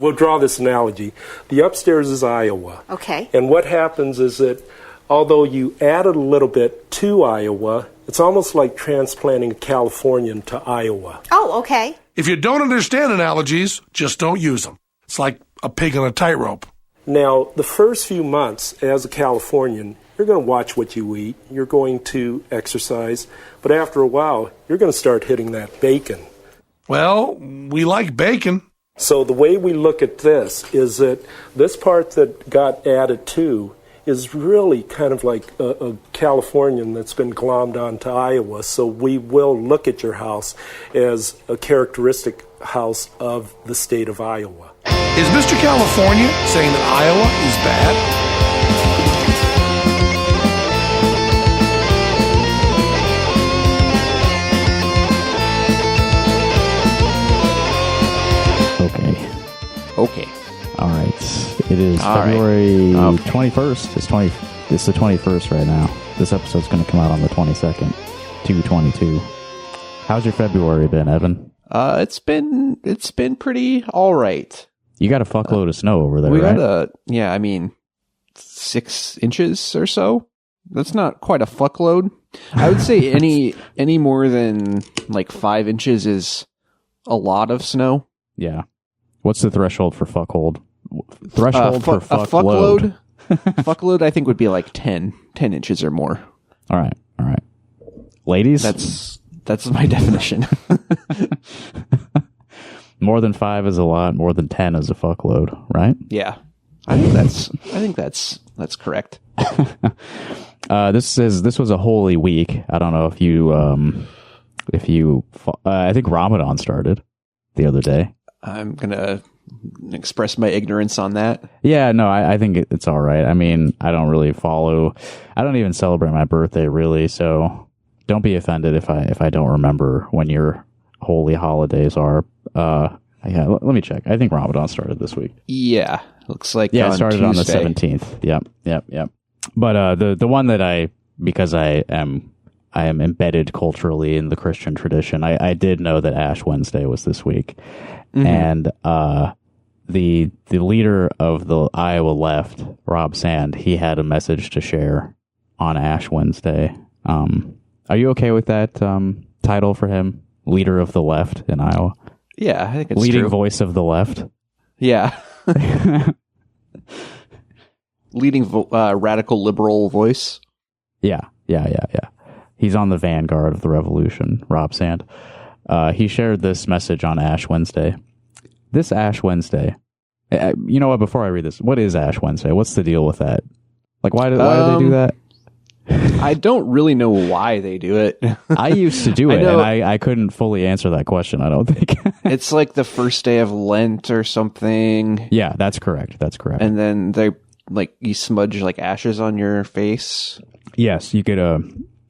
We'll draw this analogy. The upstairs is Iowa. Okay. And what happens is that although you added a little bit to Iowa, it's almost like transplanting a Californian to Iowa. Oh, okay. If you don't understand analogies, just don't use them. It's like a pig on a tightrope. Now, the first few months as a Californian, you're going to watch what you eat. You're going to exercise. But after a while, you're going to start hitting that bacon. Well, we like bacon. So the way we look at this is that this part that got added to is really kind of like a Californian that's been glommed onto Iowa. So we will look at your house as a characteristic house of the state of Iowa. Is Mr. California saying that Iowa is bad? Okay. All right. It is February 21st. It's the 21st right now. This episode's going to come out on the 22nd, 2/22. How's your February been, Evan? It's been pretty all right. You got a fuckload of snow over there, we right? got 6 inches or so. That's not quite a fuckload. I would say any more than like 5 inches is a lot of snow. Yeah. What's the threshold for fuckhold? Threshold for fuckload? Fuckload, I think, would be like 10 inches or more. All right. Ladies? That's my definition. More than 5 is a lot. More than 10 is a fuckload, right? Yeah, I think that's correct. This was a holy week. I don't know if you I think Ramadan started the other day. I'm gonna express my ignorance on that. Yeah, no, I think it's all right. I mean, I don't even celebrate my birthday really, so don't be offended if I don't remember when your holy holidays are. Yeah, let me check. I think Ramadan started this week. Yeah, looks like it started Tuesday. on the 17th. Yep. But the one that because I am embedded culturally in the Christian tradition, I did know that Ash Wednesday was this week. Mm-hmm. And the leader of the Iowa left, Rob Sand, he had a message to share on Ash Wednesday. Are you okay with that title for him? Leader of the left in Iowa? Yeah, I think it's leading true. Voice of the left? Yeah. Leading radical liberal voice? Yeah. He's on the vanguard of the revolution, Rob Sand. He shared this message on Ash Wednesday. This Ash Wednesday, you know what, before I read this, what is Ash Wednesday? What's the deal with that? Like, why do they do that? I don't really know why they do it. I used to do it, and I couldn't fully answer that question, I don't think. It's like the first day of Lent or something. Yeah, that's correct. And then you smudge like ashes on your face. Yes, you get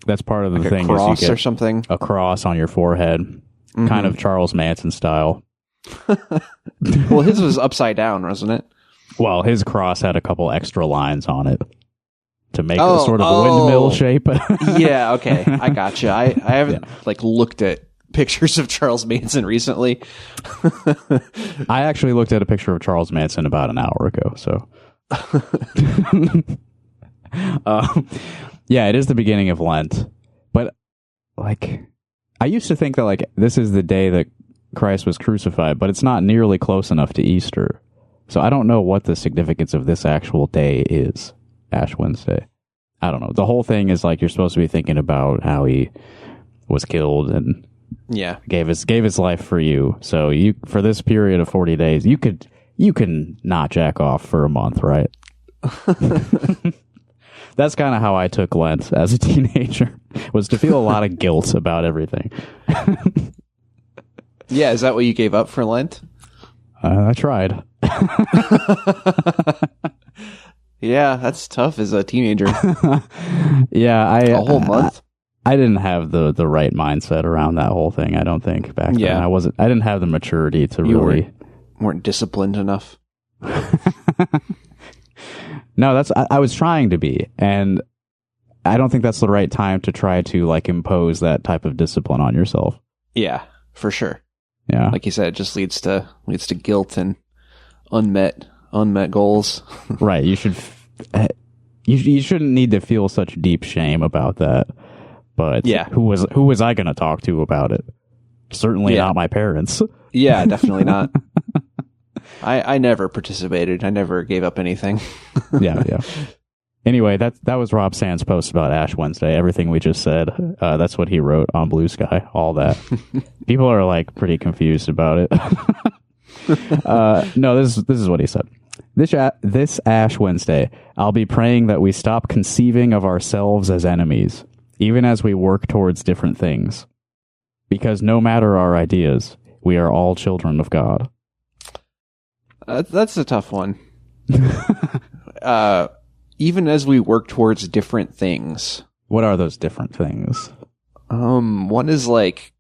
that's part of the thing. A cross is you get or something. A cross on your forehead, kind of Charles Manson style. Well, his was upside down, wasn't it? Well, his cross had a couple extra lines on it to make it sort of a windmill shape. Yeah, okay, I gotcha. I haven't looked at pictures of Charles Manson recently. I actually looked at a picture of Charles Manson about an hour ago. So, yeah, it is the beginning of Lent, but I used to think that this is the day that Christ was crucified, but it's not nearly close enough to Easter. So I don't know what the significance of this actual day is, Ash Wednesday. I don't know. The whole thing is you're supposed to be thinking about how he was killed and gave his life for you. So for this period of 40 days, you can not jack off for a month, right? That's kind of how I took Lent as a teenager, was to feel a lot of guilt about everything. Yeah, is that what you gave up for Lent? I tried. Yeah, that's tough as a teenager. Yeah, a whole month. I didn't have the right mindset around that whole thing. I don't think back then. I didn't have the maturity to really weren't disciplined enough. No, I was trying to be, and I don't think that's the right time to try to impose that type of discipline on yourself. Yeah, for sure. Yeah, like you said, it just leads to guilt and unmet goals. Right. You should. You shouldn't need to feel such deep shame about that. But yeah, who was I going to talk to about it? Certainly not my parents. Yeah, definitely not. I never participated. I never gave up anything. Yeah. Anyway, that was Rob Sand's post about Ash Wednesday. Everything we just said, that's what he wrote on Blue Sky. All that. People are like pretty confused about it. No, this is what he said. This Ash Wednesday, I'll be praying that we stop conceiving of ourselves as enemies, even as we work towards different things. Because no matter our ideas, we are all children of God. That's a tough one. Even as we work towards different things. What are those different things? One is like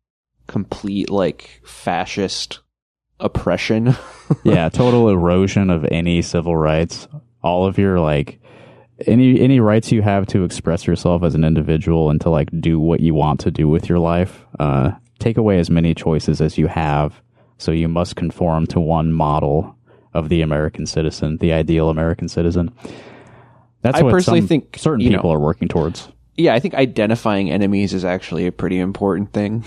complete like fascist oppression. Yeah, total erosion of any civil rights. All of your like any rights you have to express yourself as an individual and to like do what you want to do with your life. Take away as many choices as you have, so you must conform to one model of the American citizen, the ideal American citizen. That's I what personally think certain people are working towards. Yeah, I think identifying enemies is actually a pretty important thing.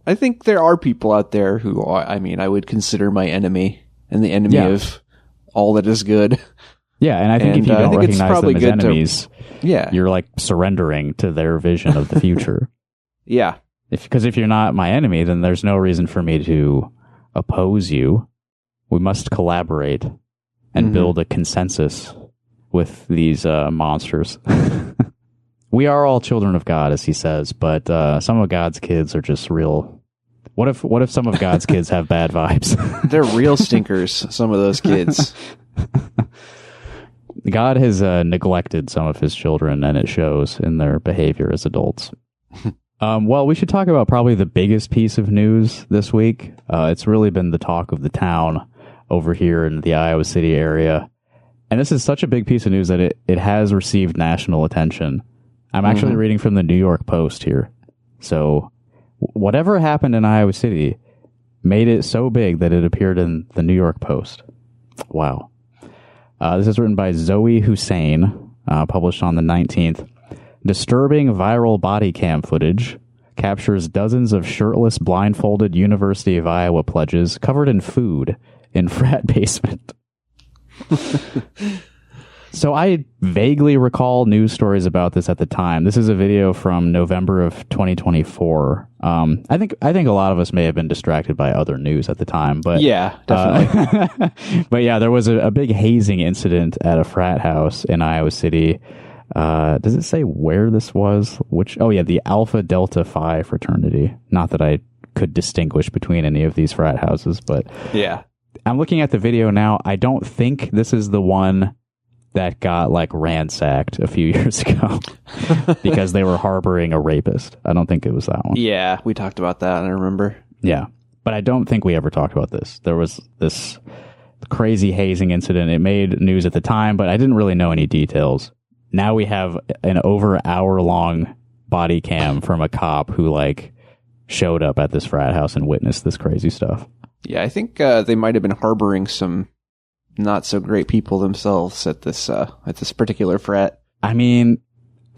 I think there are people out there who are, I would consider my enemy and the enemy of all that is good. Yeah, and I think if you don't recognize them as enemies, yeah, you're like surrendering to their vision of the future. Yeah. Because if you're not my enemy, then there's no reason for me to oppose you. We must collaborate and build a consensus with these monsters. We are all children of God, as he says, but some of God's kids are just real. What if some of God's kids have bad vibes? They're real stinkers, some of those kids. God has neglected some of his children, and it shows in their behavior as adults. Well, we should talk about probably the biggest piece of news this week. It's really been the talk of the town over here in the Iowa City area. And this is such a big piece of news that it has received national attention. I'm actually reading from the New York Post here. So whatever happened in Iowa City made it so big that it appeared in the New York Post. Wow. This is written by Zoe Hussein, published on the 19th. Disturbing viral body cam footage captures dozens of shirtless, blindfolded University of Iowa pledges covered in food in frat basement. So I vaguely recall news stories about this at the time. This is a video from November of 2024. I think a lot of us may have been distracted by other news at the time, but yeah, definitely. But yeah, there was a big hazing incident at a frat house in Iowa City. Does it say where this was? The Alpha Delta Phi fraternity. Not that I could distinguish between any of these frat houses, but yeah, I'm looking at the video now. I don't think this is the one that got like ransacked a few years ago because they were harboring a rapist. I don't think it was that one. Yeah, we talked about that, I remember. Yeah, but I don't think we ever talked about this. There was this crazy hazing incident. It made news at the time, but I didn't really know any details. Now we have an over hour-long body cam from a cop who like showed up at this frat house and witnessed this crazy stuff. Yeah, I think they might have been harboring some not so great people themselves at this particular frat. I mean,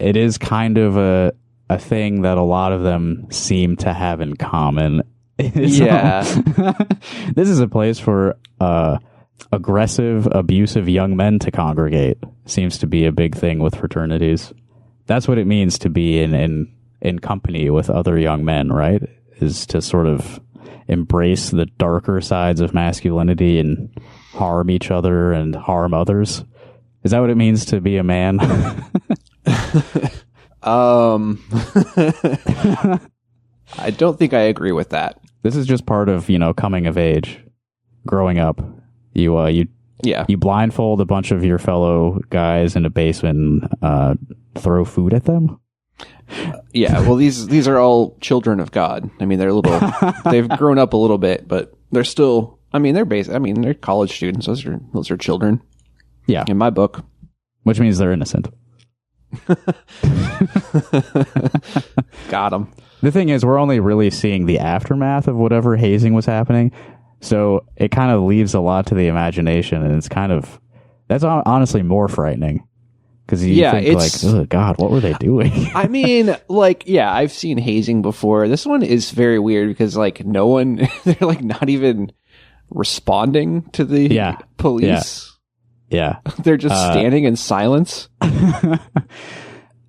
it is kind of a thing that a lot of them seem to have in common. Yeah. This is a place for aggressive, abusive young men to congregate. Seems to be a big thing with fraternities. That's what it means to be in company with other young men, right? Is to sort of embrace the darker sides of masculinity and harm each other and harm others. Is that what it means to be a man? I don't think I agree with that. This is just part of, coming of age, growing up. You blindfold a bunch of your fellow guys in a basement and throw food at them. Yeah, well, these are all children of God. I mean, they're they've grown up a little bit, but they're still. I mean, they're college students. Those are children. Yeah, in my book, which means they're innocent. Got them. The thing is, we're only really seeing the aftermath of whatever hazing was happening. So it kind of leaves a lot to the imagination, and that's honestly more frightening. Because you think like, oh God, what were they doing? I mean, like, yeah, I've seen hazing before. This one is very weird because like no one, they're like not even responding to the police. Yeah. They're just standing in silence.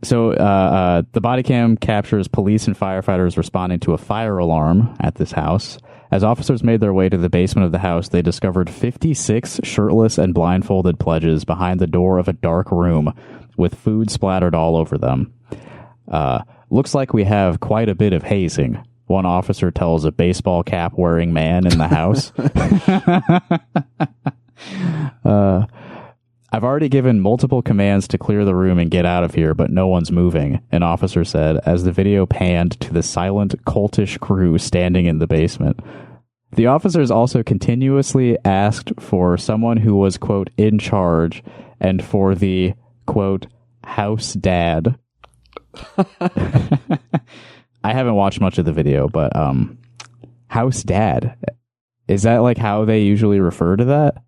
So the body cam captures police and firefighters responding to a fire alarm at this house. As officers made their way to the basement of the house, they discovered 56 shirtless and blindfolded pledges behind the door of a dark room with food splattered all over them. Looks like we have quite a bit of hazing, one officer tells a baseball cap wearing man in the house. I've already given multiple commands to clear the room and get out of here, but no one's moving, an officer said as the video panned to the silent, cultish crew standing in the basement. The officers also continuously asked for someone who was, quote, in charge, and for the, quote, house dad. I haven't watched much of the video, but house dad, is that like how they usually refer to that?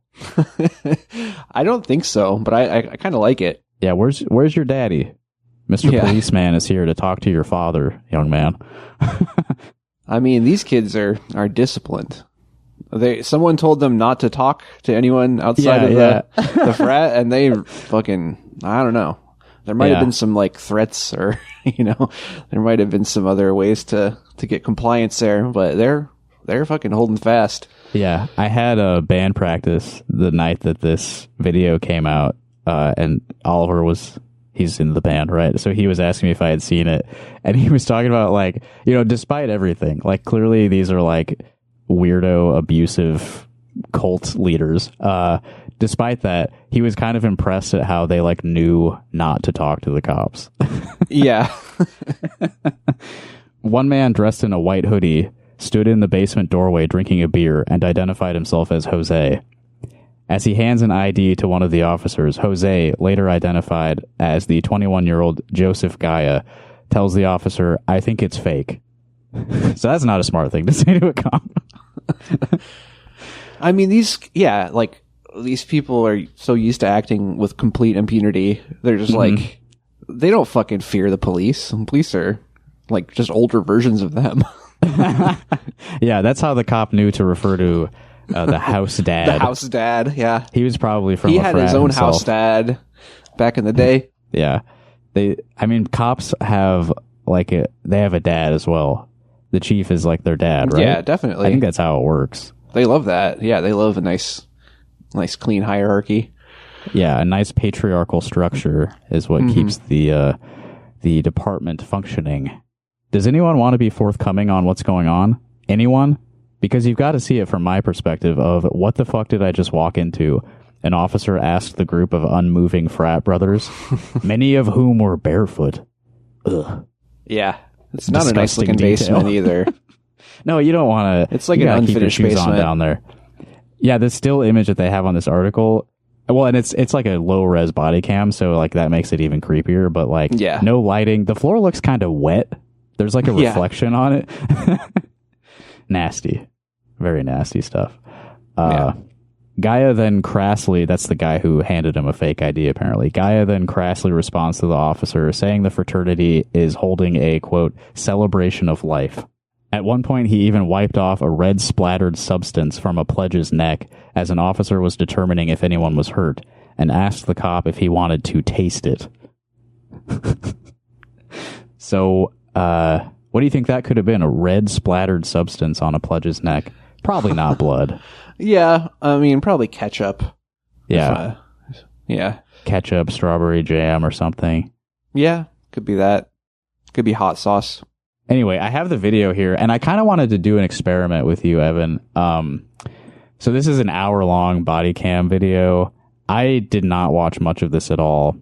I don't think so, but I kind of like it. Yeah, where's your daddy? Mr. Policeman is here to talk to your father, young man. I mean, these kids are disciplined. Someone told them not to talk to anyone outside of the frat, and they fucking, I don't know. There might have been some like threats, or there might have been some other ways to get compliance there, but they're fucking holding fast. Yeah, I had a band practice the night that this video came out, and Oliver he's in the band, right? So he was asking me if I had seen it, and he was talking about like, despite everything, like clearly these are like weirdo, abusive cult leaders. Despite that, he was kind of impressed at how they like knew not to talk to the cops. Yeah. One man dressed in a white hoodie stood in the basement doorway drinking a beer and identified himself as Jose. As he hands an ID to one of the officers, Jose, later identified as the 21-year-old Joseph Gaia, tells the officer, "I think it's fake." So that's not a smart thing to say to a cop. I mean, these people are so used to acting with complete impunity. They're just like, they don't fucking fear the police. The police are like just older versions of them. Yeah, that's how the cop knew to refer to the house dad. The house dad, yeah. He was probably from He a had frat his own himself. house dad back in the day. Yeah. Cops have they have a dad as well. The chief is like their dad, right? Yeah, definitely. I think that's how it works. They love that. Yeah, they love a nice clean hierarchy. Yeah, a nice patriarchal structure is what keeps the department functioning. Does anyone want to be forthcoming on what's going on? Anyone? Because you've got to see it from my perspective of what the fuck did I just walk into? An officer asked the group of unmoving frat brothers, many of whom were barefoot. Ugh. Yeah, it's not a nice looking detail. basement either. No, you don't want to. It's like an unfinished keep your shoes basement on down there. Yeah, the still image that they have on this article. Well, and it's like a low res body cam, so like that makes it even creepier. But like, no lighting. The floor looks kind of wet. There's like a reflection on it. Nasty, very nasty stuff. Gaia then crassly, that's the guy who handed him a fake ID apparently. Gaia then crassly responds to the officer, saying the fraternity is holding a, quote, celebration of life. At one point, he even wiped off a red splattered substance from a pledge's neck as an officer was determining if anyone was hurt, and asked the cop if he wanted to taste it. So, what do you think that could have been? A red splattered substance on a pledge's neck? Probably not blood. Yeah, I mean, probably ketchup. Yeah. Yeah. Ketchup, strawberry jam, or something. Yeah, could be that. Could be hot sauce. Anyway, I have the video here, and I kind of wanted to do an experiment with you, Evan. So this is an hour-long body cam video. I did not watch much of this at all.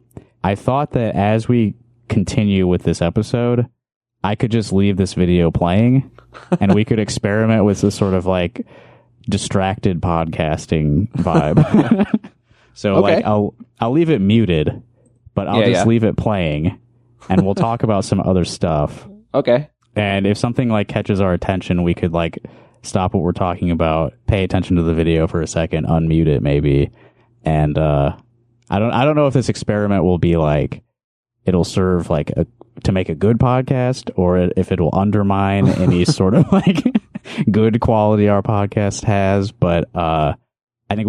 I thought that as we continue with this episode, I could just leave this video playing, and we could experiment with this sort of like distracted podcasting vibe. So like I'll leave it muted, but I'll just leave it playing, and we'll talk about some other stuff. Okay. And if something like catches our attention, we could like stop what we're talking about, pay attention to the video for a second, unmute it maybe. And I don't know if this experiment will be like, it'll serve like to make a good podcast, or if it will undermine any sort of like good quality our podcast has. But I think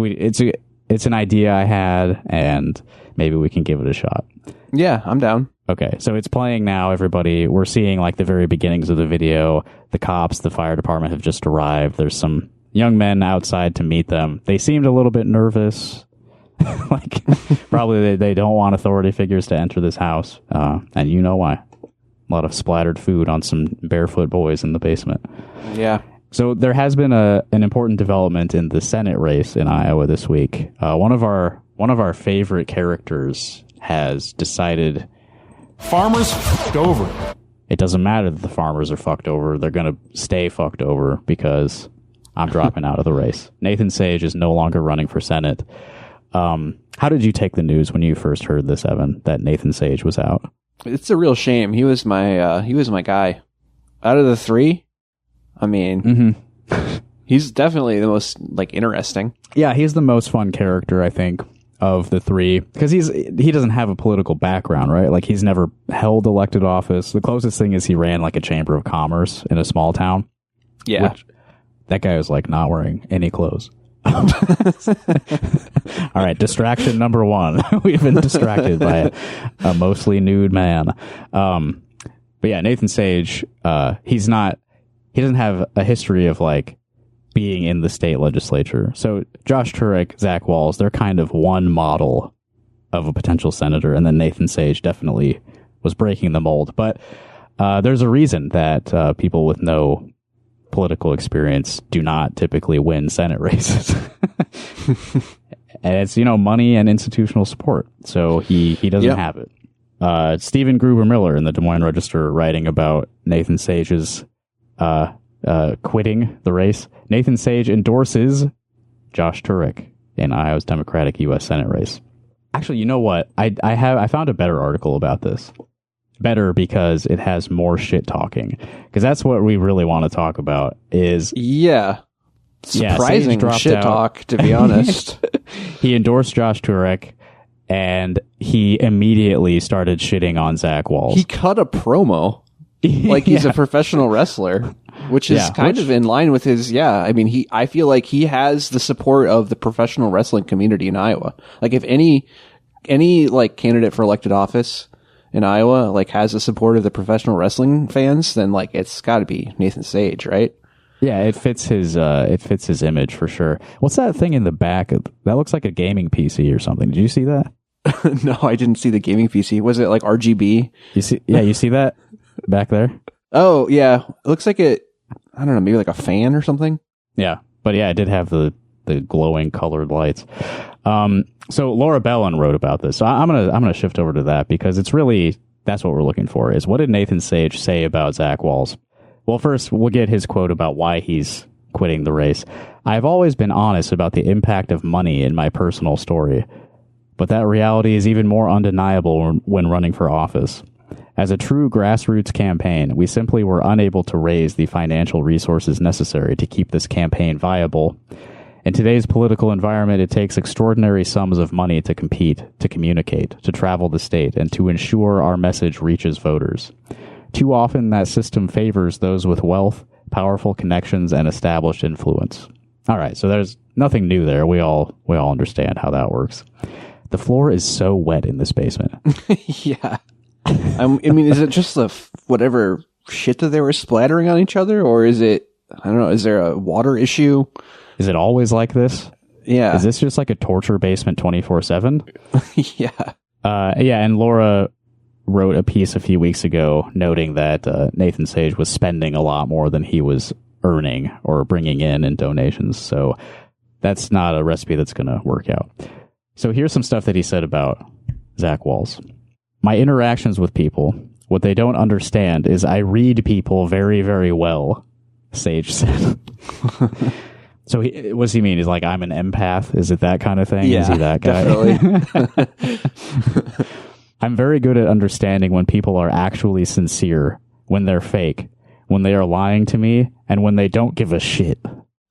it's an idea I had, and maybe we can give it a shot. Yeah, I'm down. Okay, so it's playing now, everybody. We're seeing like the very beginnings of the video. The cops, the fire department have just arrived. There's some young men outside to meet them. They seemed a little bit nervous. Like, probably they don't want authority figures to enter this house. And you know why. A lot of splattered food on some barefoot boys in the basement. Yeah. So there has been an important development in the Senate race in Iowa this week. One of our favorite characters has decided Farmers fucked over. it doesn't matter that the farmers are fucked over. They're going to stay fucked over because I'm dropping out of the race. Nathan Sage is no longer running for Senate. How did you take the news when you first heard this, Evan, that Nathan Sage was out? It's a real shame. He was my guy. Out of the three, I mean, he's definitely the most like interesting. Yeah, he's the most fun character, I think, of the three, because he doesn't have a political background, right? Like, he's never held elected office. The closest thing is he ran like a chamber of commerce in a small town. Yeah, that guy was like not wearing any clothes. All right, distraction number one. We've been distracted by a mostly nude man. But yeah, Nathan Sage, he doesn't have a history of like being in the state legislature. So Josh Turek, Zach Wahls, they're kind of one model of a potential senator, and then Nathan Sage definitely was breaking the mold. But there's a reason that people with no political experience do not typically win Senate races. And it's, money and institutional support. So he doesn't have it. Stephen Gruber Miller in the Des Moines Register writing about Nathan Sage's quitting the race. Nathan Sage endorses Josh Turek in Iowa's Democratic U.S. Senate race. Actually, you know what? I found a better article about this. Better because it has more shit talking. Because that's what we really want to talk about is... Surprising shit out. talk, to be honest. He endorsed Josh Turek, and he immediately started shitting on Zach Wahls. He cut a promo like he's a professional wrestler, which is kind of in line with his. I feel like he has the support of the professional wrestling community in Iowa. Like, if any like candidate for elected office in Iowa like has the support of the professional wrestling fans, then like it's got to be Nathan Sage, right? Yeah, it fits his image for sure. What's that thing in the back? That looks like a gaming PC or something. Did you see that? No, I didn't see the gaming PC. Was it like RGB? You see that back there? Oh, yeah. It looks like I don't know, maybe like a fan or something. Yeah. But yeah, it did have the glowing colored lights. So Laura Bellin wrote about this. So I'm gonna shift over to that because it's really, that's what we're looking for, is what did Nathan Sage say about Zach Wahls? Well, first, we'll get his quote about why he's quitting the race. I've always been honest about the impact of money in my personal story, but that reality is even more undeniable when running for office. As a true grassroots campaign, we simply were unable to raise the financial resources necessary to keep this campaign viable. In today's political environment, it takes extraordinary sums of money to compete, to communicate, to travel the state, and to ensure our message reaches voters. Too often, that system favors those with wealth, powerful connections, and established influence. All right, so there's nothing new there. We all understand how that works. The floor is so wet in this basement. Yeah. I mean, is it just the whatever shit that they were splattering on each other, or is it, I don't know, is there a water issue? Is it always like this? Yeah. Is this just like a torture basement 24/7? Yeah. And Laura wrote a piece a few weeks ago noting that Nathan Sage was spending a lot more than he was earning or bringing in donations. So that's not a recipe that's going to work out. So here's some stuff that he said about Zach Wahls. My interactions with people, what they don't understand is I read people very, very well, Sage said. So what does he mean? He's like, I'm an empath? Is it that kind of thing? Yeah, is he that guy? Definitely. I'm very good at understanding when people are actually sincere, when they're fake, when they are lying to me, and when they don't give a shit.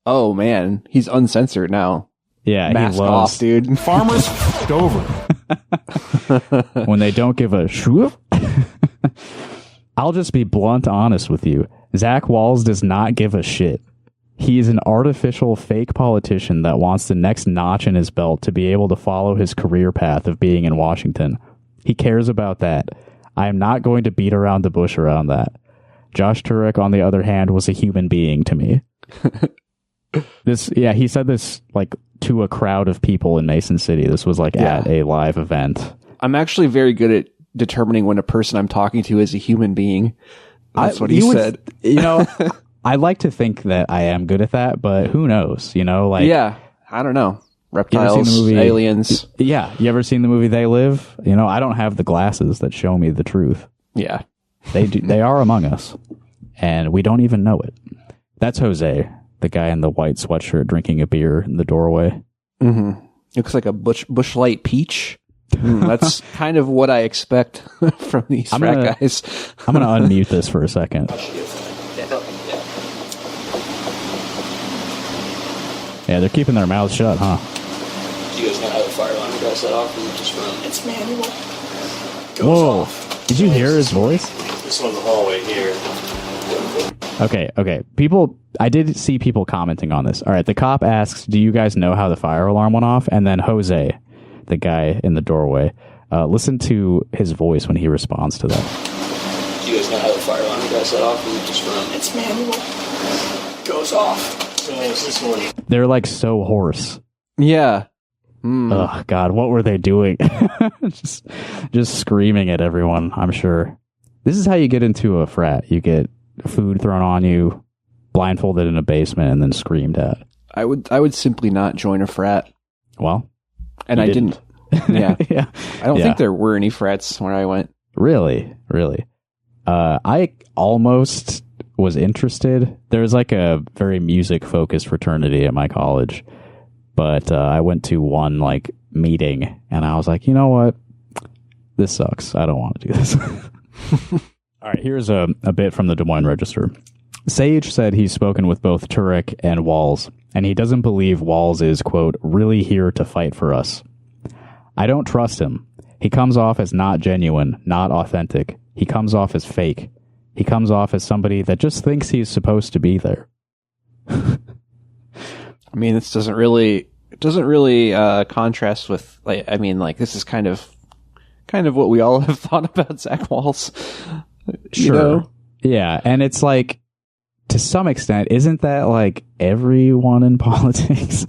Oh man, he's uncensored now. Yeah, Mask he loves off, dude. Farmers over. when they don't give a shit. I'll just be blunt honest with you. Zach Wahls does not give a shit. He is an artificial fake politician that wants the next notch in his belt to be able to follow his career path of being in Washington. He cares about that. I am not going to beat around the bush around that. Josh Turek, on the other hand, was a human being to me. He said this like to a crowd of people in Mason City. This was like at a live event. I'm actually very good at determining when a person I'm talking to is a human being. That's what he said. I like to think that I am good at that, but who knows? Yeah, I don't know. Reptiles, aliens. Yeah, you ever seen the movie They Live? I don't have the glasses that show me the truth. Yeah. They are among us, and we don't even know it. That's Jose, the guy in the white sweatshirt drinking a beer in the doorway. Mm-hmm. Looks like a Bush Light peach. That's kind of what I expect from these frat guys. I'm going to unmute this for a second. Yeah, they're keeping their mouths shut, huh? Do you guys know how the fire alarm got set off? Or just run? It's manual. Whoa. Did you hear his voice? This one's the hallway here. Okay. I did see people commenting on this. All right, the cop asks, do you guys know how the fire alarm went off? And then Jose, the guy in the doorway, listen to his voice when he responds to that. Do you guys know how the fire alarm got set off? Or just run? It's manual. Goes off. So it's this one. They're like so hoarse. Yeah. Oh God, what were they doing? just screaming at everyone, I'm sure. This is how you get into a frat. You get food thrown on you, blindfolded in a basement, and then screamed at. I would simply not join a frat. Well, and I didn't. Yeah. Yeah. I don't think there were any frats where I went. Really? I almost was interested. There was like a very music focused fraternity at my college. But I went to one like meeting and I was like, you know what? This sucks. I don't want to do this. All right, here's a bit from the Des Moines Register. Sage said he's spoken with both Turek and Wahls, and he doesn't believe Wahls is, quote, really here to fight for us. I don't trust him. He comes off as not genuine, not authentic. He comes off as fake. He comes off as somebody that just thinks he's supposed to be there. I mean, this doesn't really contrast with this is kind of what we all have thought about Zach Wahls. Sure. Yeah, and it's like to some extent, isn't that like everyone in politics?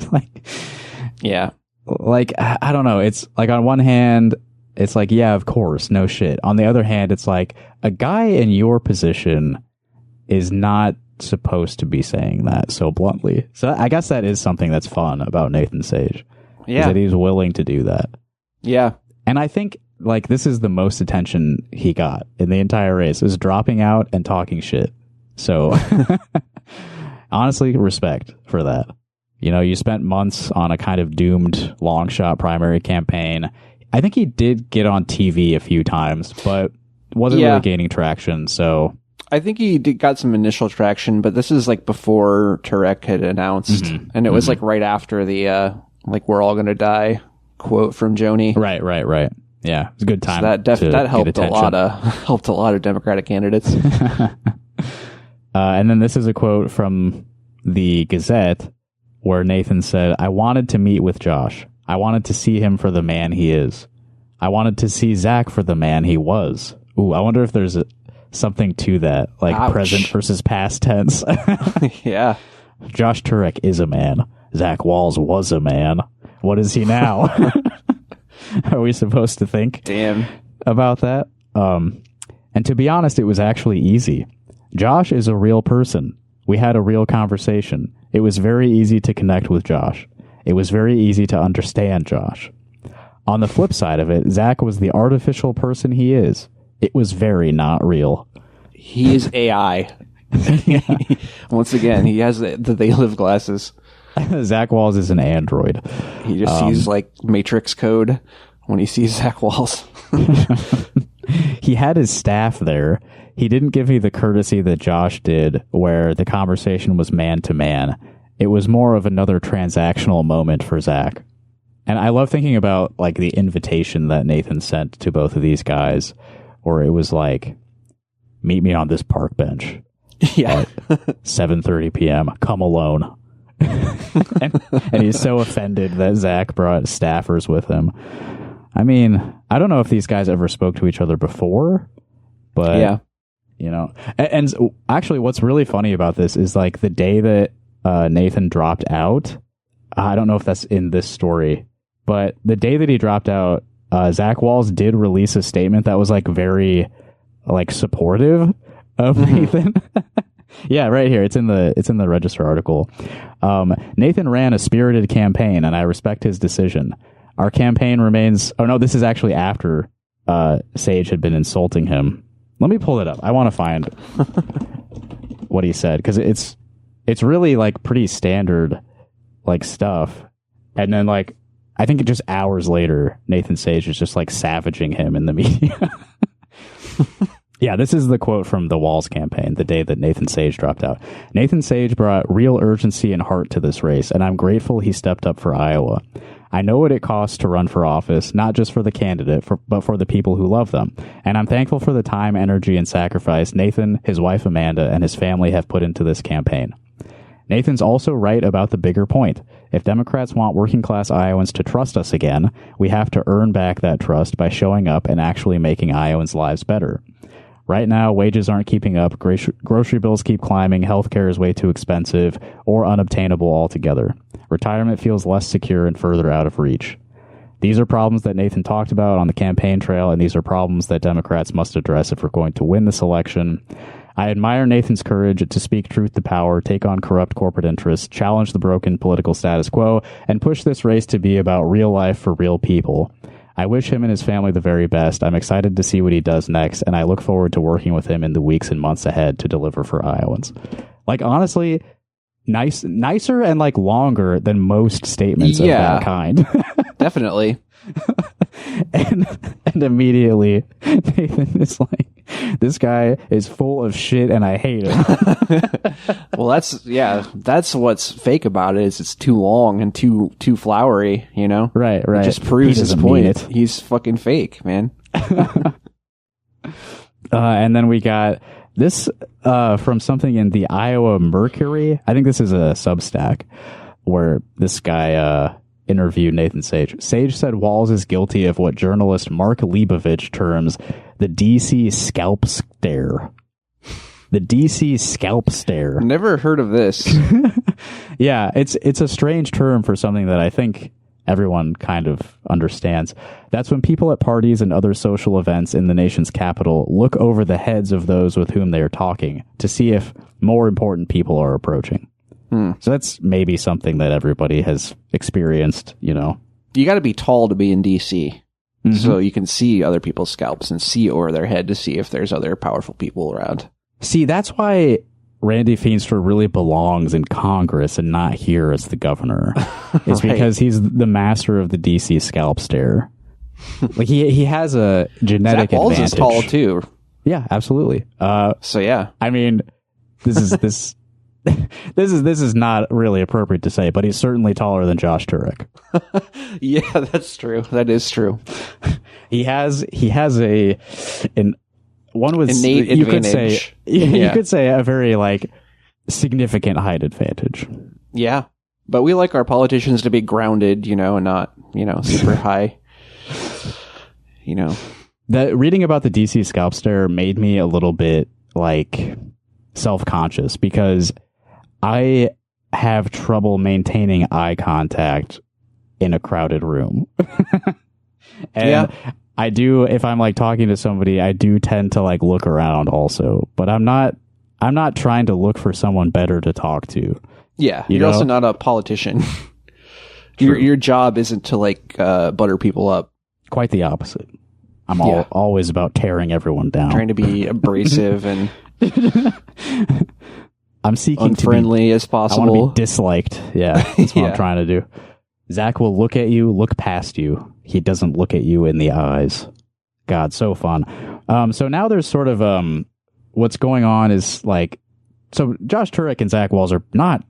Yeah. Like I don't know. It's like on one hand, it's like yeah, of course, no shit. On the other hand, it's like a guy in your position is not supposed to be saying that so bluntly. So I guess that is something that's fun about Nathan Sage. Yeah. Is that he's willing to do that. Yeah. And I think like this is the most attention he got in the entire race, is dropping out and talking shit. So honestly, respect for that. You spent months on a kind of doomed long shot primary campaign. I think he did get on TV a few times, but wasn't really gaining traction. So I think he got some initial traction, but this is like before Turek had announced, and it was like right after the "we're all gonna die" quote from Joni. Right. Yeah, it's a good time. So that helped a lot of Democratic candidates. And then this is a quote from the Gazette where Nathan said, "I wanted to meet with Josh. I wanted to see him for the man he is. I wanted to see Zach for the man he was." Ooh, I wonder if there's something to that, like Ouch. Present versus past tense. Yeah. Josh Turek is a man. Zach Wahls was a man. What is he now? Are we supposed to think about that? And to be honest, it was actually easy. Josh is a real person. We had a real conversation. It was very easy to connect with Josh. It was very easy to understand Josh. On the flip side of it, Zach was the artificial person he is. It was very not real. He is AI. Once again, he has the They Live glasses. Zach Wahls is an android. He just sees like Matrix code when he sees Zach Wahls. He had his staff there. he didn't give me the courtesy that Josh did, where the conversation was man to man. It was more of another transactional moment for Zach. And I love thinking about like the invitation that Nathan sent to both of these guys, where it was like, meet me on this park bench. Yeah. 7:30 p.m. Come alone. and he's so offended that Zach brought staffers with him. I mean, I don't know if these guys ever spoke to each other before, but Yeah. you know. And actually, what's really funny about this is like the day that Nathan dropped out. I don't know if that's in this story, but the day that he dropped out, Zach Wahls did release a statement that was like very like supportive of Nathan. Yeah, right here. It's in the Register article. Nathan ran a spirited campaign, and I respect his decision. Our campaign remains. Oh no, this is actually after Sage had been insulting him. Let me pull it up. I want to find what he said, because it's really like pretty standard like stuff. And then like I think just hours later, Nathan Sage is just like savaging him in the media. Yeah, this is the quote from the Wahls campaign, the day that Nathan Sage dropped out. Nathan Sage brought real urgency and heart to this race, and I'm grateful he stepped up for Iowa. I know what it costs to run for office, not just for the candidate, but for the people who love them. And I'm thankful for the time, energy, and sacrifice Nathan, his wife Amanda, and his family have put into this campaign. Nathan's also right about the bigger point. If Democrats want working-class Iowans to trust us again, we have to earn back that trust by showing up and actually making Iowans' lives better. Right now, wages aren't keeping up, grocery bills keep climbing, healthcare is way too expensive or unobtainable altogether. Retirement feels less secure and further out of reach. These are problems that Nathan talked about on the campaign trail, and these are problems that Democrats must address if we're going to win this election. I admire Nathan's courage to speak truth to power, take on corrupt corporate interests, challenge the broken political status quo, and push this race to be about real life for real people. I wish him and his family the very best. I'm excited to see what he does next, and I look forward to working with him in the weeks and months ahead to deliver for Iowans. Like, honestly, nicer and like longer than most statements of that kind. Definitely. and immediately Nathan is like, this guy is full of shit and I hate him. Well, that's what's fake about it, is it's too long and too flowery, you know? Right. It just proves his point. He's fucking fake, man. And then we got this from something in the Iowa Mercury. I think this is a Substack where this guy interviewed Nathan Sage. Sage said Wahls is guilty of what journalist Mark Leibovich terms the DC scalp stare. The DC scalp stare. Never heard of this. Yeah, it's a strange term for something that I think everyone kind of understands. That's when people at parties and other social events in the nation's capital look over the heads of those with whom they are talking to see if more important people are approaching. So that's maybe something that everybody has experienced, you know. You got to be tall to be in DC. So you can see other people's scalps and see over their head to see if there's other powerful people around. See, that's why Randy Feenstra really belongs in Congress and not here as the governor. It's Right. because he's the master of the DC scalp stare. Like he has a genetic Zach Wahls advantage. is tall too. Yeah, absolutely. So yeah. I mean, this is not really appropriate to say, but he's certainly taller than Josh Turek. Yeah, that's true. That is true. He has an one was innate you advantage. you could say a very like significant height advantage. Yeah. But we like our politicians to be grounded, you know, and not, you know, super high. You know. That reading about the DC scalp stare made me a little bit like self-conscious because I have trouble maintaining eye contact in a crowded room. And I do, if I'm like talking to somebody, I do tend to like look around also, but I'm not trying to look for someone better to talk to. Yeah. You You're know? also not a politician. Your job isn't to like butter people up. Quite the opposite. I'm always about tearing everyone down. Trying to be abrasive and I'm seeking unfriendly as I possible. want to be disliked. Yeah, that's what I'm trying to do. Zach will look at you, look past you. He doesn't look at you in the eyes. God, so fun. So now there's sort of what's going on is like, so Josh Turek and Zach Wahls are not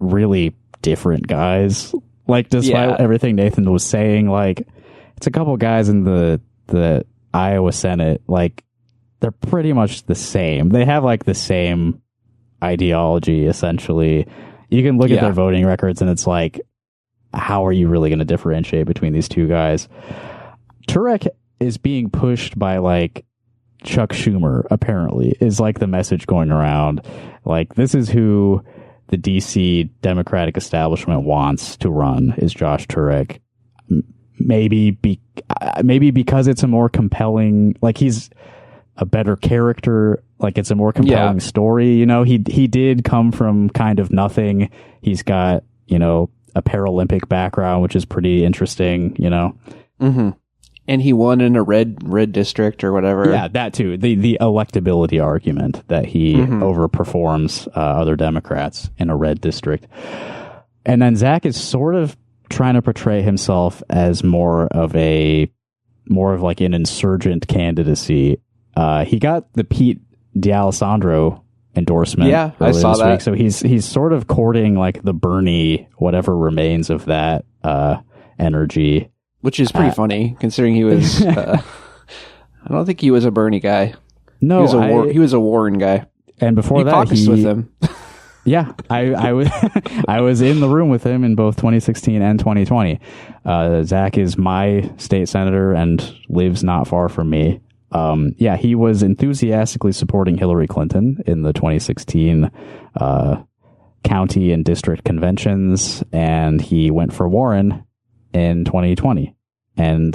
really different guys. Like, despite everything Nathan was saying, like, it's a couple guys in the Iowa Senate, like, they're pretty much the same. They have like the same ideology, essentially. You can look at their voting records and it's like, how are you really going to differentiate between these two guys? Turek is being pushed by like Chuck Schumer, apparently, is like the message going around. Like, this is who the DC Democratic establishment wants to run, is Josh Turek. Maybe because it's a more compelling, like, he's a better character, like it's a more compelling story. You know, he did come from kind of nothing. He's got, you know, a Paralympic background, which is pretty interesting, you know. Mm-hmm. And he won in a red district or whatever. Yeah, that too. The electability argument that he overperforms other Democrats in a red district. And then Zach is sort of trying to portray himself as more of like an insurgent candidacy. He got the Pete D'Alessandro endorsement. Yeah, I saw this that. Week. So he's sort of courting like the Bernie, whatever remains of that energy. Which is pretty funny, considering he was... I don't think he was a Bernie guy. No, he was a Warren guy. And before he that, caucused with him. Yeah, I was I was in the room with him in both 2016 and 2020. Zach is my state senator and lives not far from me. Yeah, he was enthusiastically supporting Hillary Clinton in the 2016 county and district conventions, and he went for Warren in 2020. And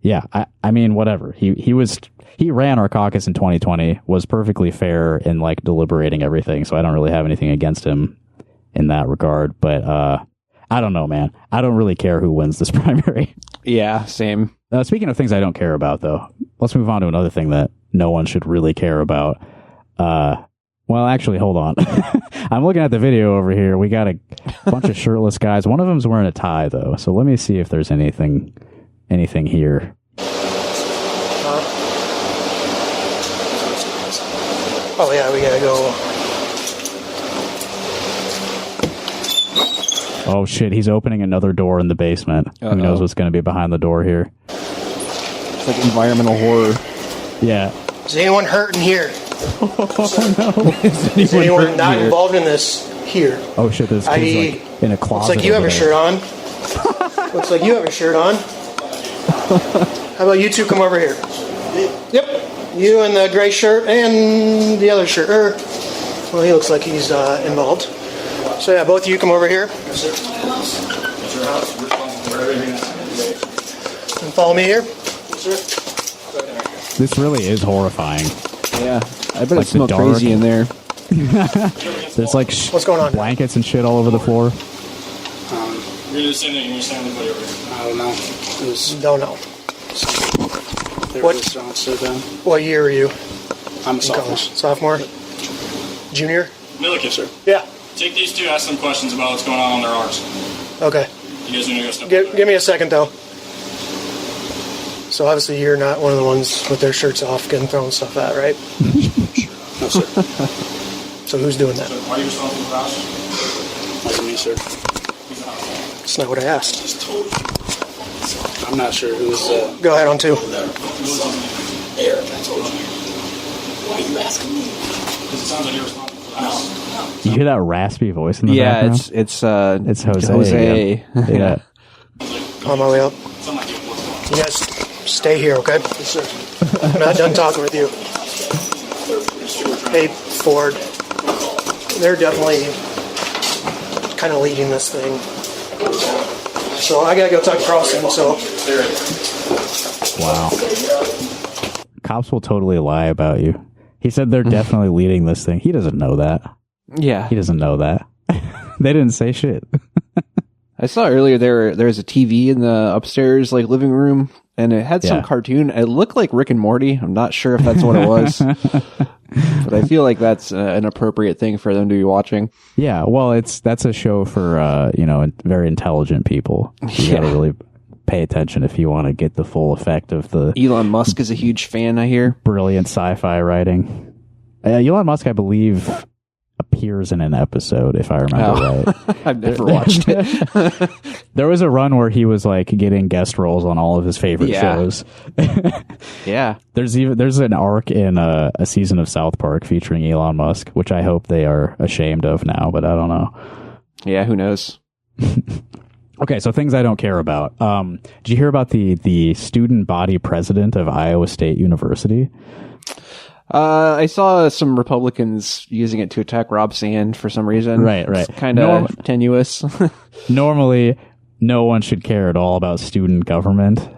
yeah, I mean, whatever. He ran our caucus in 2020, was perfectly fair in like deliberating everything, so I don't really have anything against him in that regard. But I don't know, man. I don't really care who wins this primary. Yeah, same. Speaking of things I don't care about, though, let's move on to another thing that no one should really care about. Well, actually, hold on. I'm looking at the video over here. We got a bunch of shirtless guys. One of them's wearing a tie, though. So let me see if there's anything here. Oh, yeah, we gotta go. Oh, shit. He's opening another door in the basement. Who knows what's going to be behind the door here? It's like environmental horror. Yeah. Is anyone hurt in here? Oh, no. Is anyone not involved in this here? Oh, shit. This kid's like in a closet. Looks like you have a shirt on. Looks like you have a shirt on. How about you two come over here? Yep. You in the gray shirt and the other shirt. Well, he looks like he's involved. So yeah, both of you come over here. Yes, sir. And follow me here. Yes, sir. This really is horrifying. Yeah, I bet it smells crazy in there. There's like what's going on? Blankets and shit all over the floor. You're just saying that you're saying anybody over here. I don't know. Don't know. What year are you? I'm a sophomore. Sophomore? Junior? Milliken, sir. Yeah. Take these two, ask them questions about what's going on their arms. Okay. You guys want to go step Give me a second, though. So obviously you're not one of the ones with their shirts off getting thrown stuff at, right? No, sir. So who's doing that? So why are you responsible for the house? That's me, sir. That's not what I asked. Just told you. I'm not sure who's... Go ahead on two. Eric, I told you. Why are you asking me? Because it sounds like you're responsible for the house. You hear that raspy voice in the background? It's Jose. Yeah. On my way up. You guys stay here, okay? Yes, sir. I'm not done talking with you. Hey, Ford. They're definitely kind of leading this thing. So I gotta go talk to Carlson, so... Wow. Cops will totally lie about you. He said they're definitely leading this thing. He doesn't know that. Yeah. He doesn't know that. They didn't say shit. I saw earlier there was a TV in the upstairs like living room, and it had some cartoon. It looked like Rick and Morty. I'm not sure if that's what it was, but I feel like that's an appropriate thing for them to be watching. Yeah, well, that's a show for very intelligent people. You gotta really pay attention if you want to get the full effect of the... Elon Musk is a huge fan, I hear. Brilliant sci-fi writing. Elon Musk, I believe, appears in an episode, if I remember right. I've never watched it. There was a run where he was like getting guest roles on all of his favorite shows. Yeah. There's an arc in a season of South Park featuring Elon Musk, which I hope they are ashamed of now, but I don't know. Yeah, who knows? Okay, so things I don't care about. Did you hear about the student body president of Iowa State University? I saw some Republicans using it to attack Rob Sand for some reason. Right. It's kind of tenuous. Normally, no one should care at all about student government,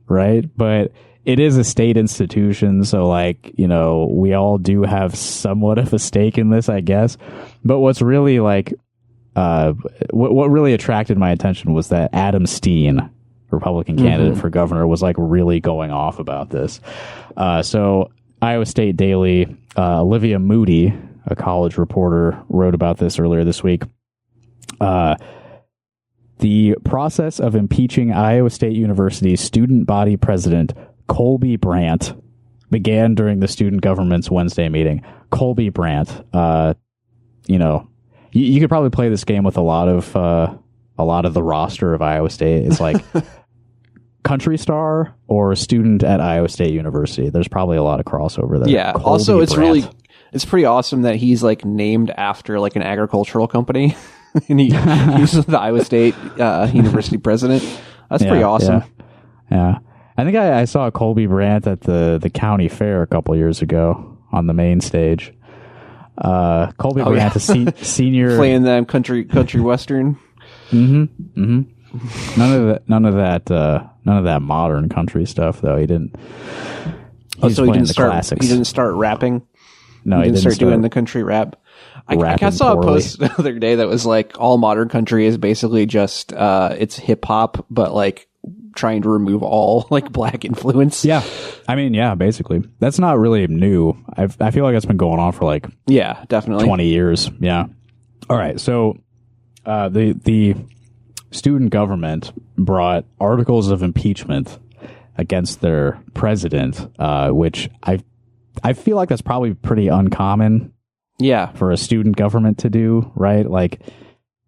right? But it is a state institution, so like, you know, we all do have somewhat of a stake in this, I guess. But what's really like, what really attracted my attention was that Adam Steen, Republican candidate for governor, was like really going off about this. So Iowa State Daily, Olivia Moody, a college reporter, wrote about this earlier this week. The process of impeaching Iowa State University's student body president, Colby Brandt, began during the student government's Wednesday meeting. Colby Brandt, you know, you could probably play this game with a lot of the roster of Iowa State. It's like country star or student at Iowa State University. There's probably a lot of crossover there. Yeah. Colby Also, Brandt. it's pretty awesome that he's like named after like an agricultural company, and he's the Iowa State University president. That's pretty awesome. Yeah. I think I saw Colby Brandt at the county fair a couple years ago on the main stage. Colby Brandt, a senior, playing them country western. None of that modern country stuff though. He didn't. He didn't start. Classics. He didn't start rapping. No, he didn't start doing the country rap. I saw a post the other day that was like, all modern country is basically just it's hip hop, but like trying to remove all like black influence. Yeah, I mean, yeah, basically that's not really new. I feel like that's been going on for like definitely 20 years. Yeah. All right, so the student government brought articles of impeachment against their president, which I feel like that's probably pretty uncommon. Yeah, for a student government to do, right? Like,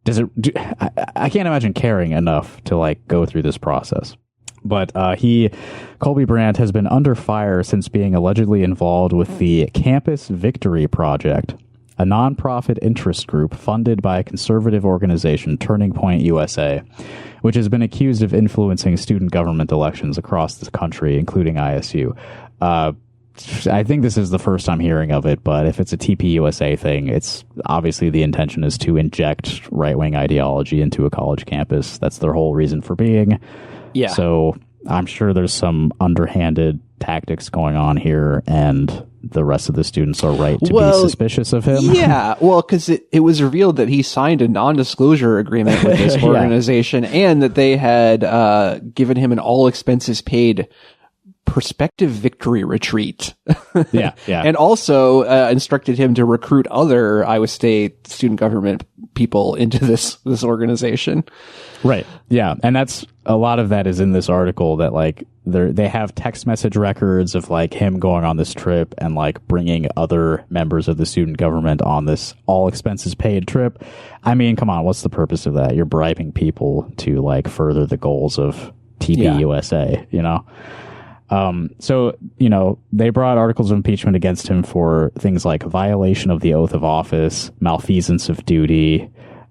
I can't imagine caring enough to like go through this process. But Colby Brandt has been under fire since being allegedly involved with the Campus Victory Project, a nonprofit interest group funded by a conservative organization, Turning Point USA, which has been accused of influencing student government elections across the country, including ISU. I think this is the first time hearing of it, but if it's a TPUSA thing, it's obviously the intention is to inject right-wing ideology into a college campus. That's their whole reason for being. Yeah. So I'm sure there's some underhanded tactics going on here, and the rest of the students are right to be suspicious of him. Yeah, well, because it was revealed that he signed a non-disclosure agreement with this organization, and that they had given him an all-expenses-paid prospective victory retreat. Yeah. And also instructed him to recruit other Iowa State student government people into this organization. Right. Yeah. And that's a lot of that is in this article, that like they have text message records of like him going on this trip and like bringing other members of the student government on this all expenses paid trip. I mean, come on, what's the purpose of that? You're bribing people to like further the goals of TPUSA, you know? So, you know, they brought articles of impeachment against him for things like violation of the oath of office, malfeasance of duty,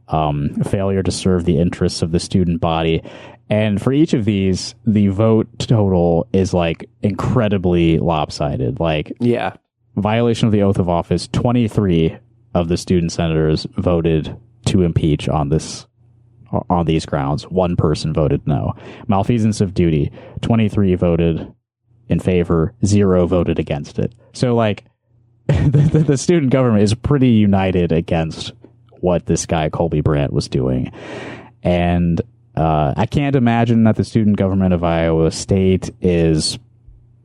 failure to serve the interests of the student body. And for each of these, the vote total is like incredibly lopsided. Like, violation of the oath of office, 23 of the student senators voted to impeach on these grounds. One person voted no. Malfeasance of duty, 23 voted in favor, 0 voted against it. So like the student government is pretty united against what this guy Colby Brandt was doing. And I can't imagine that the student government of Iowa State is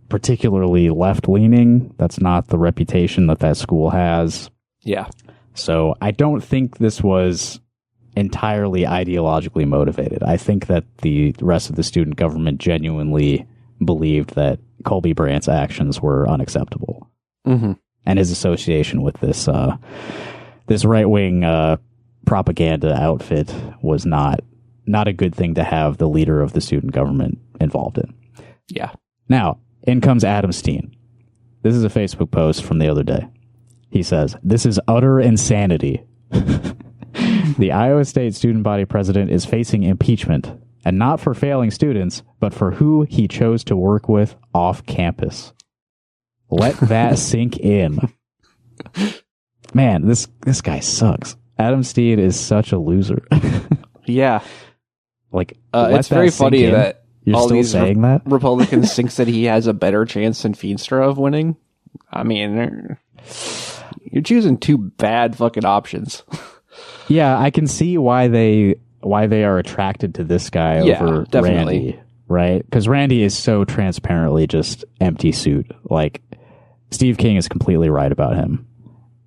particularly left-leaning. That's not the reputation that school has. Yeah. So I don't think this was entirely ideologically motivated. I think that the rest of the student government genuinely believed that Colby Brandt's actions were unacceptable. Mm-hmm. and his association with this this right-wing propaganda outfit was not a good thing to have the leader of the student government involved in. Yeah. Now, in comes Adam Steen. This is a Facebook post from the other day. He says, "This is utter insanity. The Iowa State student body president is facing impeachment, and not for failing students, but for who he chose to work with off campus. Let that sink in." Man, this guy sucks. Adam Steen is such a loser. Yeah. Like, it's very funny that you're all still these saying that Republicans think that he has a better chance than Feenstra of winning. I mean, you're choosing two bad fucking options. Yeah, I can see why they are attracted to this guy over definitely. Randy, right? Because Randy is so transparently just empty suit. Like, Steve King is completely right about him.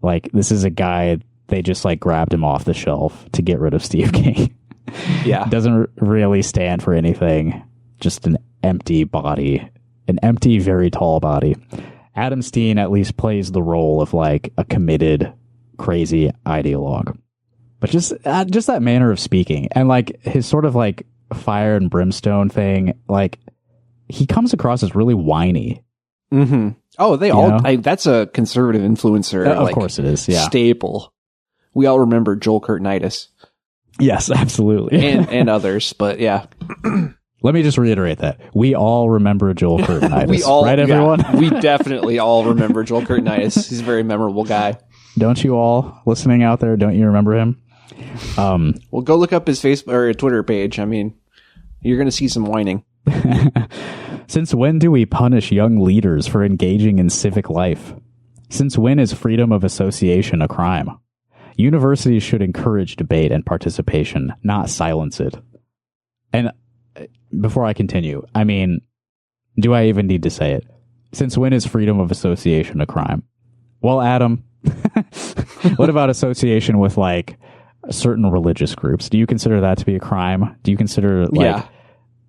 Like, this is a guy, they just like grabbed him off the shelf to get rid of Steve King. Yeah. Doesn't really stand for anything. Just an empty body. An empty, very tall body. Adam Steen at least plays the role of like a committed, crazy ideologue. But just that manner of speaking and like his sort of like fire and brimstone thing, like he comes across as really whiny. Mm-hmm. Oh, that's a conservative influencer. Of course it is. Yeah. Staple. We all remember Joel Kurtnitis. Yes, absolutely. and others, but yeah. Let me just reiterate that. We all remember Joel Kurtnitis. We all, right, everyone? Yeah, we definitely all remember Joel Kurtnitis. He's a very memorable guy. Don't you all listening out there? Don't you remember him? Well, go look up his Facebook or Twitter page. I mean, you're going to see some whining. Since when do we punish young leaders for engaging in civic life? Since when is freedom of association a crime? Universities should encourage debate and participation, not silence it. And before I continue, I mean, do I even need to say it? Since when is freedom of association a crime? Well, Adam, what about association with like certain religious groups? Do you consider that to be a crime? Do you consider like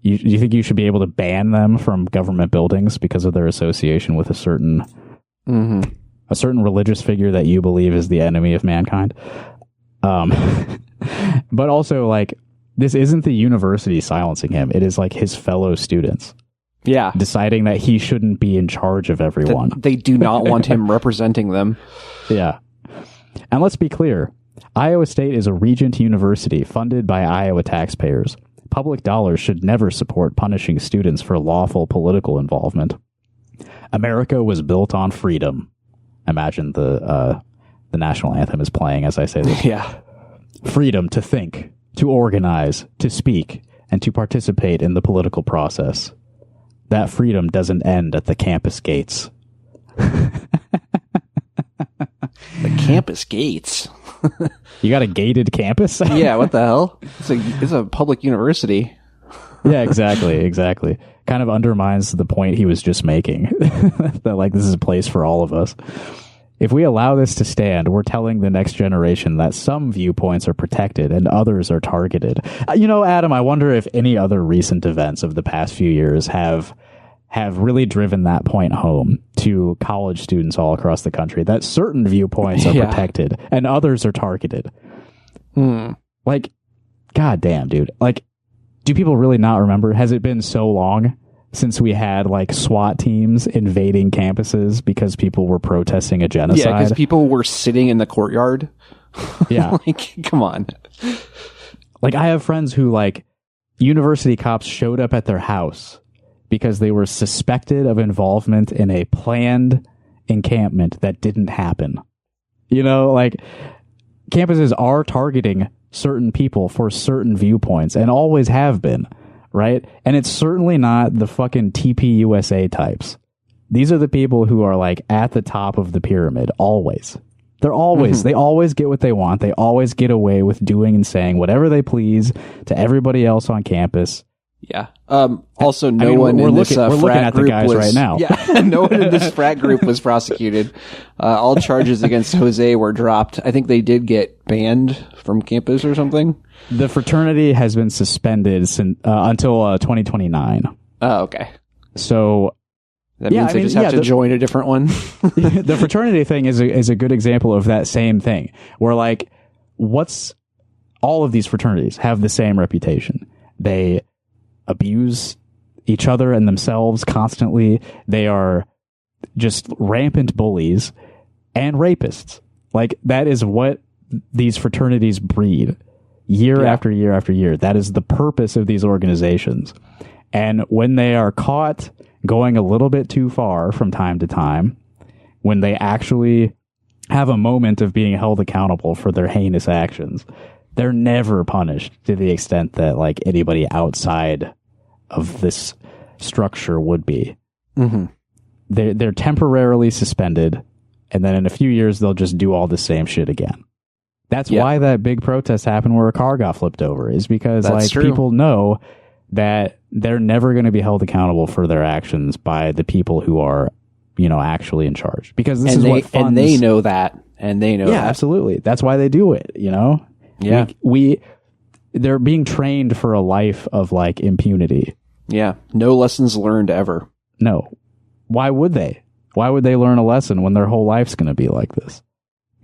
you think you should be able to ban them from government buildings because of their association with a certain religious figure that you believe is the enemy of mankind? But also, like, this isn't the university silencing him. It is like his fellow students. Yeah. Deciding that he shouldn't be in charge of everyone. They do not want him representing them. Yeah. And let's be clear. Iowa State is a regent university funded by Iowa taxpayers. Public dollars should never support punishing students for lawful political involvement. America was built on freedom. Imagine the national anthem is playing as I say this. Yeah. Freedom to think, to organize, to speak, and to participate in the political process. That freedom doesn't end at the campus gates. The campus gates? You got a gated campus? Yeah, what the hell? It's a public university. Yeah, exactly. Kind of undermines the point he was just making. That, like, this is a place for all of us. If we allow this to stand, we're telling the next generation that some viewpoints are protected and others are targeted. You know, Adam, I wonder if any other recent events of the past few years have really driven that point home to college students all across the country, that certain viewpoints are protected and others are targeted. Like, goddamn, dude. Like, do people really not remember? Has it been so long since we had like SWAT teams invading campuses because people were protesting a genocide? Yeah, because people were sitting in the courtyard. Yeah. Like, come on. Like, I have friends who, like, university cops showed up at their house because they were suspected of involvement in a planned encampment that didn't happen. You know, like, campuses are targeting certain people for certain viewpoints and always have been, right? And it's certainly not the fucking TPUSA types. These are the people who are, like, at the top of the pyramid, always. They're always, they always get what they want. They always get away with doing and saying whatever they please to everybody else on campus. Yeah. Also, no one in this we're looking frat at the group guys was right now. Yeah, no one in this frat group was prosecuted. All charges against Jose were dropped. I think they did get banned from campus or something. The fraternity has been suspended since until 2029. Oh, okay. So That means they just have to join a different one. The fraternity thing is a good example of that same thing, where like all of these fraternities have the same reputation. They abuse each other and themselves constantly. They are just rampant bullies and rapists. Like, that is what these fraternities breed year after year after year. That is the purpose of these organizations. And when they are caught going a little bit too far from time to time, when they actually have a moment of being held accountable for their heinous actions, they're never punished to the extent that like anybody outside of this structure would be. Mm-hmm. They're temporarily suspended, and then in a few years they'll just do all the same shit again. That's why that big protest happened where a car got flipped over, is because people know that they're never going to be held accountable for their actions by the people who are, actually in charge. Because this is what funds... And they know that. And they know that. Yeah, absolutely. That's why they do it, Yeah. They're being trained for a life of, like, impunity. Yeah. No lessons learned ever. No. Why would they? Why would they learn a lesson when their whole life's going to be like this?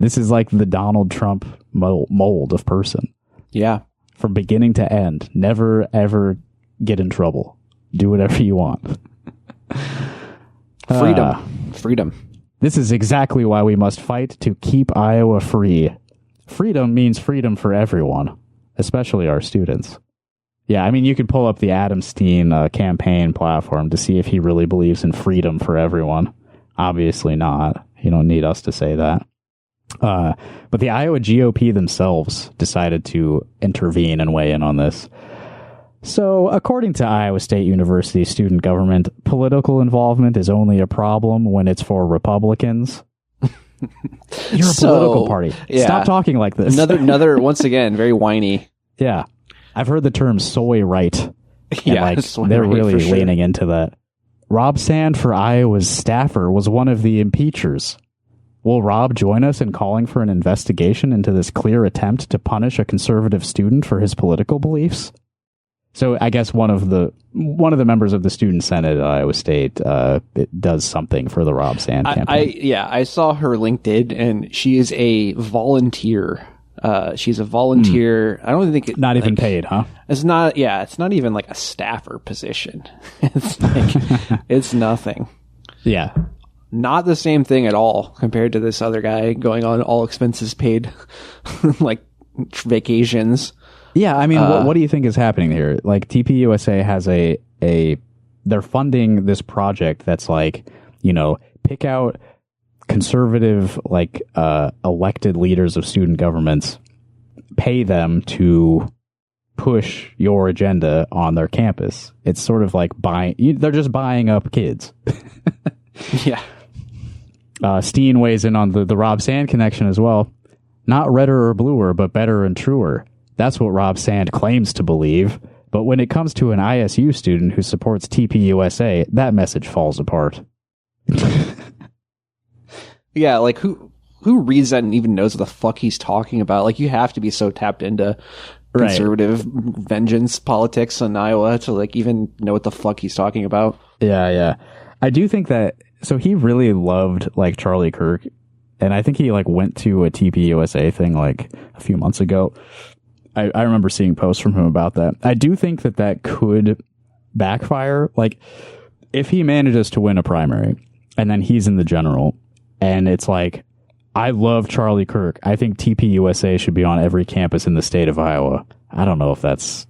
This is like the Donald Trump mold of person. Yeah. From beginning to end. Never, ever get in trouble. Do whatever you want. Freedom. This is exactly why we must fight to keep Iowa free. Freedom means freedom for everyone, especially our students. Yeah, I mean, you could pull up the Adam Steen campaign platform to see if he really believes in freedom for everyone. Obviously not. You don't need us to say that. But the Iowa GOP themselves decided to intervene and weigh in on this. So, according to Iowa State University student government, political involvement is only a problem when it's for Republicans. You're a political party. Yeah. Stop talking like this. Another, once again, very whiny. Yeah. I've heard the term soy right. Yeah, they're really leaning into that. Rob Sand for Iowa's staffer was one of the impeachers. Will Rob join us in calling for an investigation into this clear attempt to punish a conservative student for his political beliefs? So I guess one of the members of the student senate at Iowa State it does something for the Rob Sand campaign. I saw her LinkedIn, and she is a volunteer. She's a volunteer. I don't think not even paid, huh? It's not. Yeah, it's not even like a staffer position. It's like it's nothing. Yeah, not the same thing at all compared to this other guy going on all expenses paid, like vacations. Yeah, I mean, what do you think is happening here? Like, TPUSA has they're funding this project that's like, pick out conservative, like, elected leaders of student governments, pay them to push your agenda on their campus. It's sort of like they're just buying up kids. Yeah. Steen weighs in on the Rob Sand connection as well. Not redder or bluer, but better and truer. That's what Rob Sand claims to believe. But when it comes to an ISU student who supports TPUSA, that message falls apart. Yeah, like who reads that and even knows what the fuck he's talking about? Like, you have to be so tapped into conservative vengeance politics in Iowa to like even know what the fuck he's talking about. Yeah. I do think that, so he really loved like Charlie Kirk, and I think he like went to a TPUSA thing like a few months ago. I remember seeing posts from him about that. I do think that could backfire. Like, if he manages to win a primary and then he's in the general, and it's like, I love Charlie Kirk. I think TPUSA should be on every campus in the state of Iowa. I don't know if that's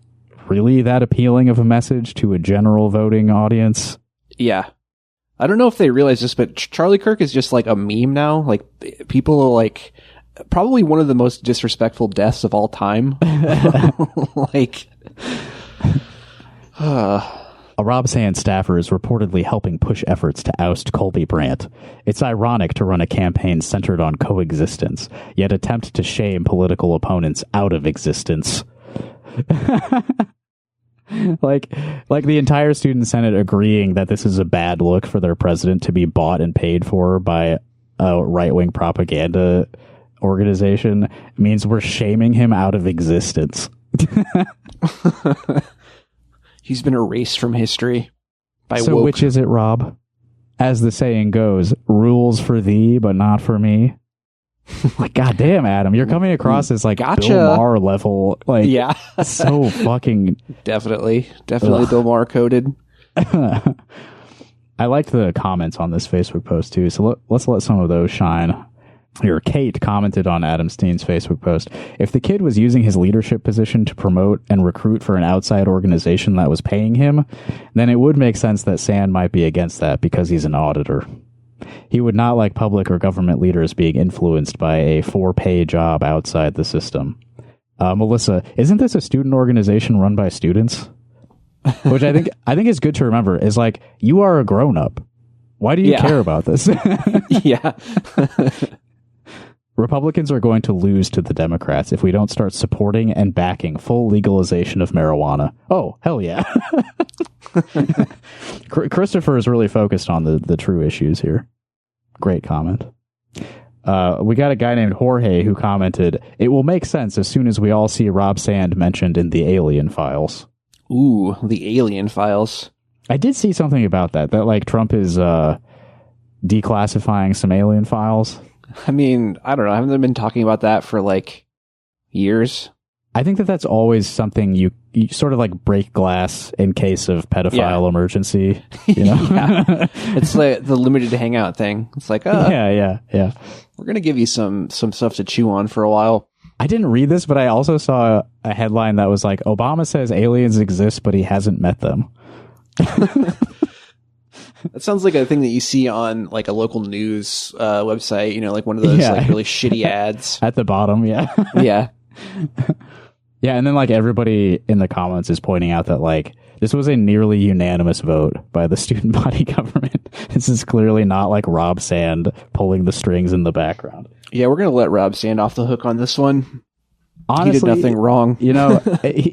really that appealing of a message to a general voting audience. Yeah. I don't know if they realize this, but Charlie Kirk is just like a meme now. Like, people are like, probably one of the most disrespectful deaths of all time. Like, a Rob Sand staffer is reportedly helping push efforts to oust Colby Brandt. It's ironic to run a campaign centered on coexistence, yet attempt to shame political opponents out of existence. like the entire student senate agreeing that this is a bad look for their president to be bought and paid for by a right-wing propaganda organization means we're shaming him out of existence. He's been erased from history by So woke. which is it, Rob? as the saying goes, rules for thee, but not for me. Like, goddamn, Adam, you're coming across as like Gotcha. Bill Maher level. Like, Yeah. so fucking. Definitely Bill Maher coded. I liked the comments on this Facebook post too, so let's let some of those shine. Here, Kate commented on Adam Steen's Facebook post. If the kid was using his leadership position to promote and recruit for an outside organization that was paying him, then it would make sense that Sand might be against that because he's an auditor. He would not like public or government leaders being influenced by a for-pay job outside the system. Melissa, isn't this a student organization run by students? Which I think is good to remember, is like, you are a grown-up. Why do you care about this? Yeah. Republicans are going to lose to the Democrats if we don't start supporting and backing full legalization of marijuana. Oh, hell yeah. Christopher is really focused on the true issues here. Great comment. We got a guy named Jorge who commented, it will make sense as soon as we all see Rob Sand mentioned in the Alien Files. Ooh, the Alien Files. I did see something about that like Trump is declassifying some alien files. I mean, I don't know. Haven't they been talking about that for like years? I think that's always something you sort of like break glass in case of pedophile emergency. You know? Yeah. It's like the limited hangout thing. It's like, yeah. We're going to give you some stuff to chew on for a while. I didn't read this, but I also saw a headline that was like, Obama says aliens exist, but he hasn't met them. That sounds like a thing that you see on like a local news website, you know, like one of those like really shitty ads. At the bottom, yeah. Yeah. Yeah, and then like everybody in the comments is pointing out that like this was a nearly unanimous vote by the student body government. This is clearly not like Rob Sand pulling the strings in the background. Yeah, we're going to let Rob Sand off the hook on this one. Honestly, he did nothing wrong. You know,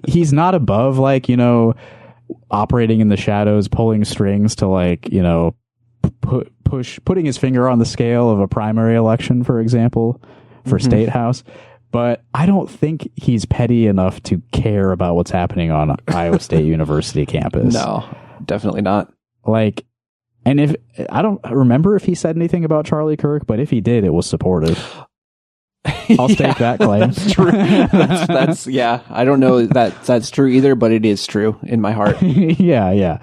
he's not above like, you know, operating in the shadows, pulling strings to like, you know, putting his finger on the scale of a primary election, for example, for State House. But I don't think he's petty enough to care about what's happening on Iowa State University campus. No, definitely not. Like, and if I don't remember if he said anything about Charlie Kirk, but if he did, it was supportive. I'll stake that claim. That's true. That's yeah. I don't know that that's true either, but it is true in my heart. Yeah.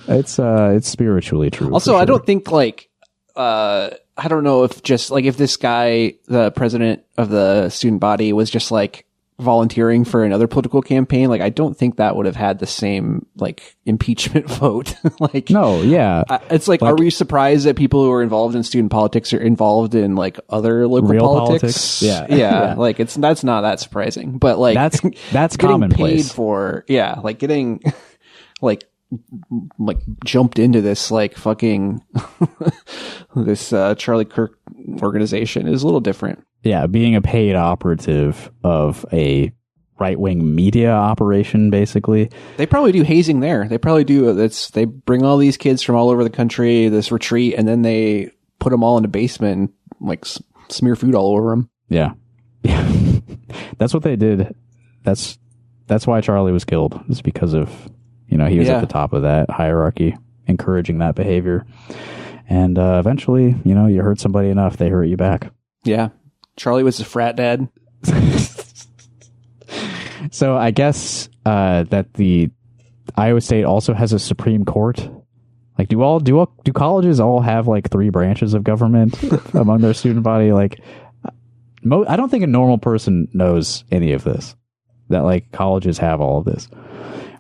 It's spiritually true. Also, sure. I don't think like I don't know if just like if this guy, the president of the student body, was just like volunteering for another political campaign, like I don't think that would have had the same like impeachment vote. Like no, yeah. It's like, are we surprised that people who are involved in student politics are involved in like other local real politics? Yeah. Like that's not that surprising, but like that's getting commonplace. paid for like getting like jumped into this like fucking this Charlie Kirk organization is a little different. Yeah, being a paid operative of a right-wing media operation, basically. They probably do hazing there. They probably do. They bring all these kids from all over the country, this retreat, and then they put them all in a basement and like smear food all over them. Yeah. That's what they did. That's why Charlie was killed. It's because of, you know, he was at the top of that hierarchy, encouraging that behavior. And eventually, you know, you hurt somebody enough, they hurt you back. Yeah. Charlie was a frat dad. So I guess that the Iowa State also has a Supreme Court. Like, do colleges all have like 3 branches of government among their student body? Like, I don't think a normal person knows any of this. That like colleges have all of this.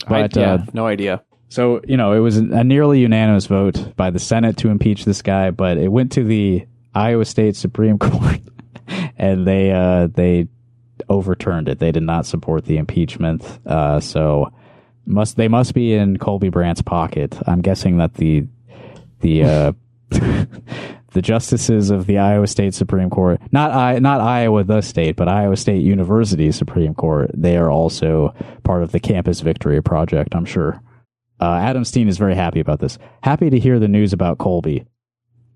But no idea. So, you know, it was a nearly unanimous vote by the Senate to impeach this guy, but it went to the Iowa State Supreme Court. And they overturned it. They did not support the impeachment. So they must be in Colby Brandt's pocket. I'm guessing that the the justices of the Iowa State Supreme Court, not Iowa the state, but Iowa State University Supreme Court, they are also part of the Campus Victory Project, I'm sure. Adam Steen is very happy about this. Happy to hear the news about Colby,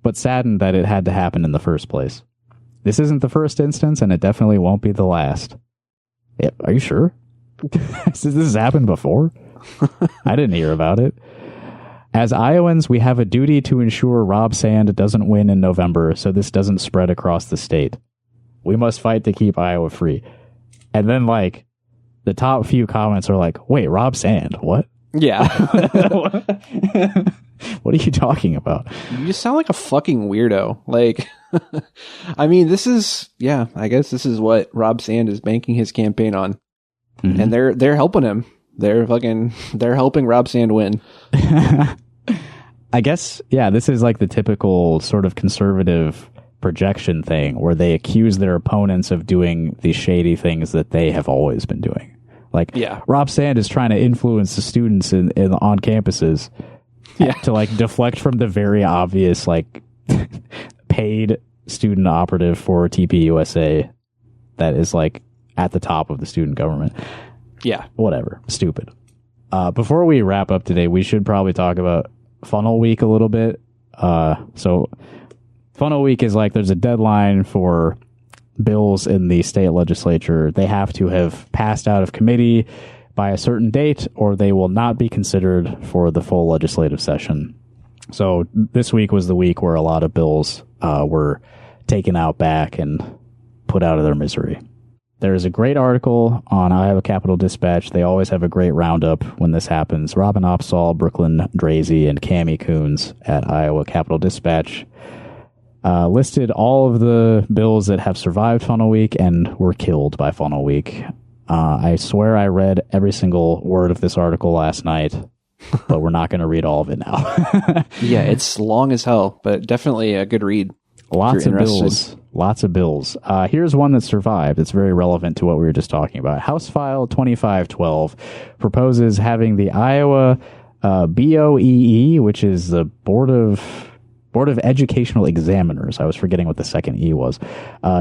but saddened that it had to happen in the first place. This isn't the first instance, and it definitely won't be the last. Yeah, are you sure? This has happened before? I didn't hear about it. As Iowans, we have a duty to ensure Rob Sand doesn't win in November, so this doesn't spread across the state. We must fight to keep Iowa free. And then, like, the top few comments are like, wait, Rob Sand, what? Yeah. What are you talking about? You just sound like a fucking weirdo. Like, I mean, I guess this is what Rob Sand is banking his campaign on. Mm-hmm. And they're helping him. They're helping Rob Sand win. I guess, yeah, this is like the typical sort of conservative projection thing where they accuse their opponents of doing the shady things that they have always been doing. Like, yeah. Rob Sand is trying to influence the students on campuses to like deflect from the very obvious like paid student operative for TPUSA that is like at the top of the student government. Yeah. Whatever. Stupid. Before we wrap up today, we should probably talk about Funnel Week a little bit. So Funnel Week is like there's a deadline for bills in the state legislature. They have to have passed out of committee by a certain date or they will not be considered for the full legislative session. So this week was the week where a lot of bills were taken out back and put out of their misery. There's a great article on Iowa Capitol Dispatch. They always have a great roundup when this happens. Robin Opsahl, Brooklyn Drazy, and Cammie Coons at Iowa Capitol Dispatch listed all of the bills that have survived Funnel Week and were killed by Funnel Week. I swear I read every single word of this article last night, but we're not going to read all of it now. Yeah, it's long as hell, but definitely a good read. Lots of bills. Lots of bills. Here's one that survived. It's very relevant to what we were just talking about. House File 2512 proposes having the Iowa BOEE, which is the Board of Educational Examiners. I was forgetting what the second E was.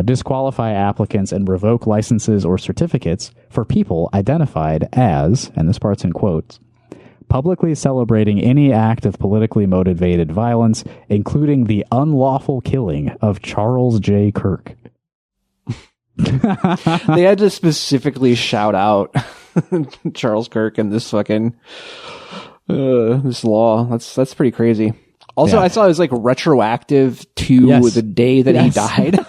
Disqualify applicants and revoke licenses or certificates for people identified as, and this part's in quotes, publicly celebrating any act of politically motivated violence, including the unlawful killing of Charles J. Kirk. They had to specifically shout out Charles Kirk and this fucking this law. That's pretty crazy. Also, yeah. I saw it was like retroactive to the day that he died.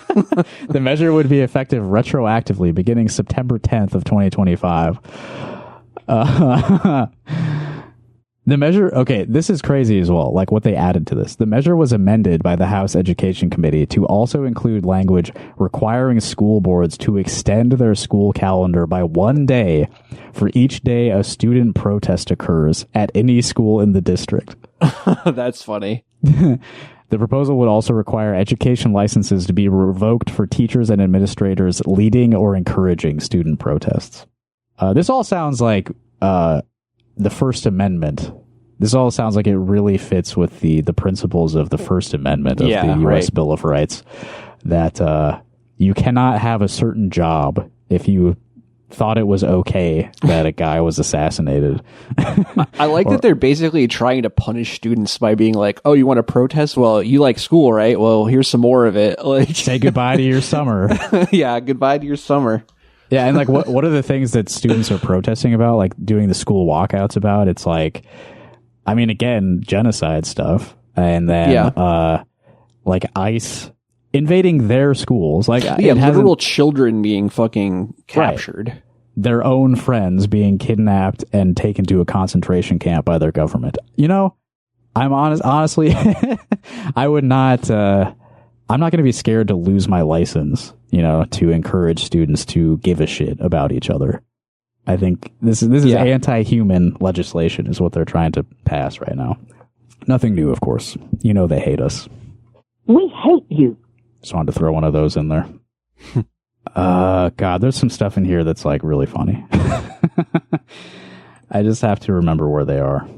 The measure would be effective retroactively beginning September 10th of 2025. The measure, okay, this is crazy as well, like what they added to this. The measure was amended by the House Education Committee to also include language requiring school boards to extend their school calendar by 1 day for each day a student protest occurs at any school in the district. That's funny. The proposal would also require education licenses to be revoked for teachers and administrators leading or encouraging student protests. This all sounds like the First Amendment. This all sounds like it really fits with the principles of the First Amendment of the U.S. Bill of Rights, that you cannot have a certain job if you thought it was okay that a guy was assassinated. I like that they're basically trying to punish students by being like, oh, you want to protest? Well, you like school, right? Well, here's some more of it. Like, say goodbye to your summer. Yeah, goodbye to your summer. Yeah, and like what are the things that students are protesting about, like doing the school walkouts about? It's like, I mean, again, genocide stuff, and then like ICE invading their schools, like literal children being fucking captured, right. Their own friends being kidnapped and taken to a concentration camp by their government. You know, I'm honestly, I would not. I'm not going to be scared to lose my license, you know, to encourage students to give a shit about each other. I think this is anti-human legislation is what they're trying to pass right now. Nothing new, of course. You know they hate us. We hate you. Just wanted to throw one of those in there. God, there's some stuff in here that's like really funny. I just have to remember where they are.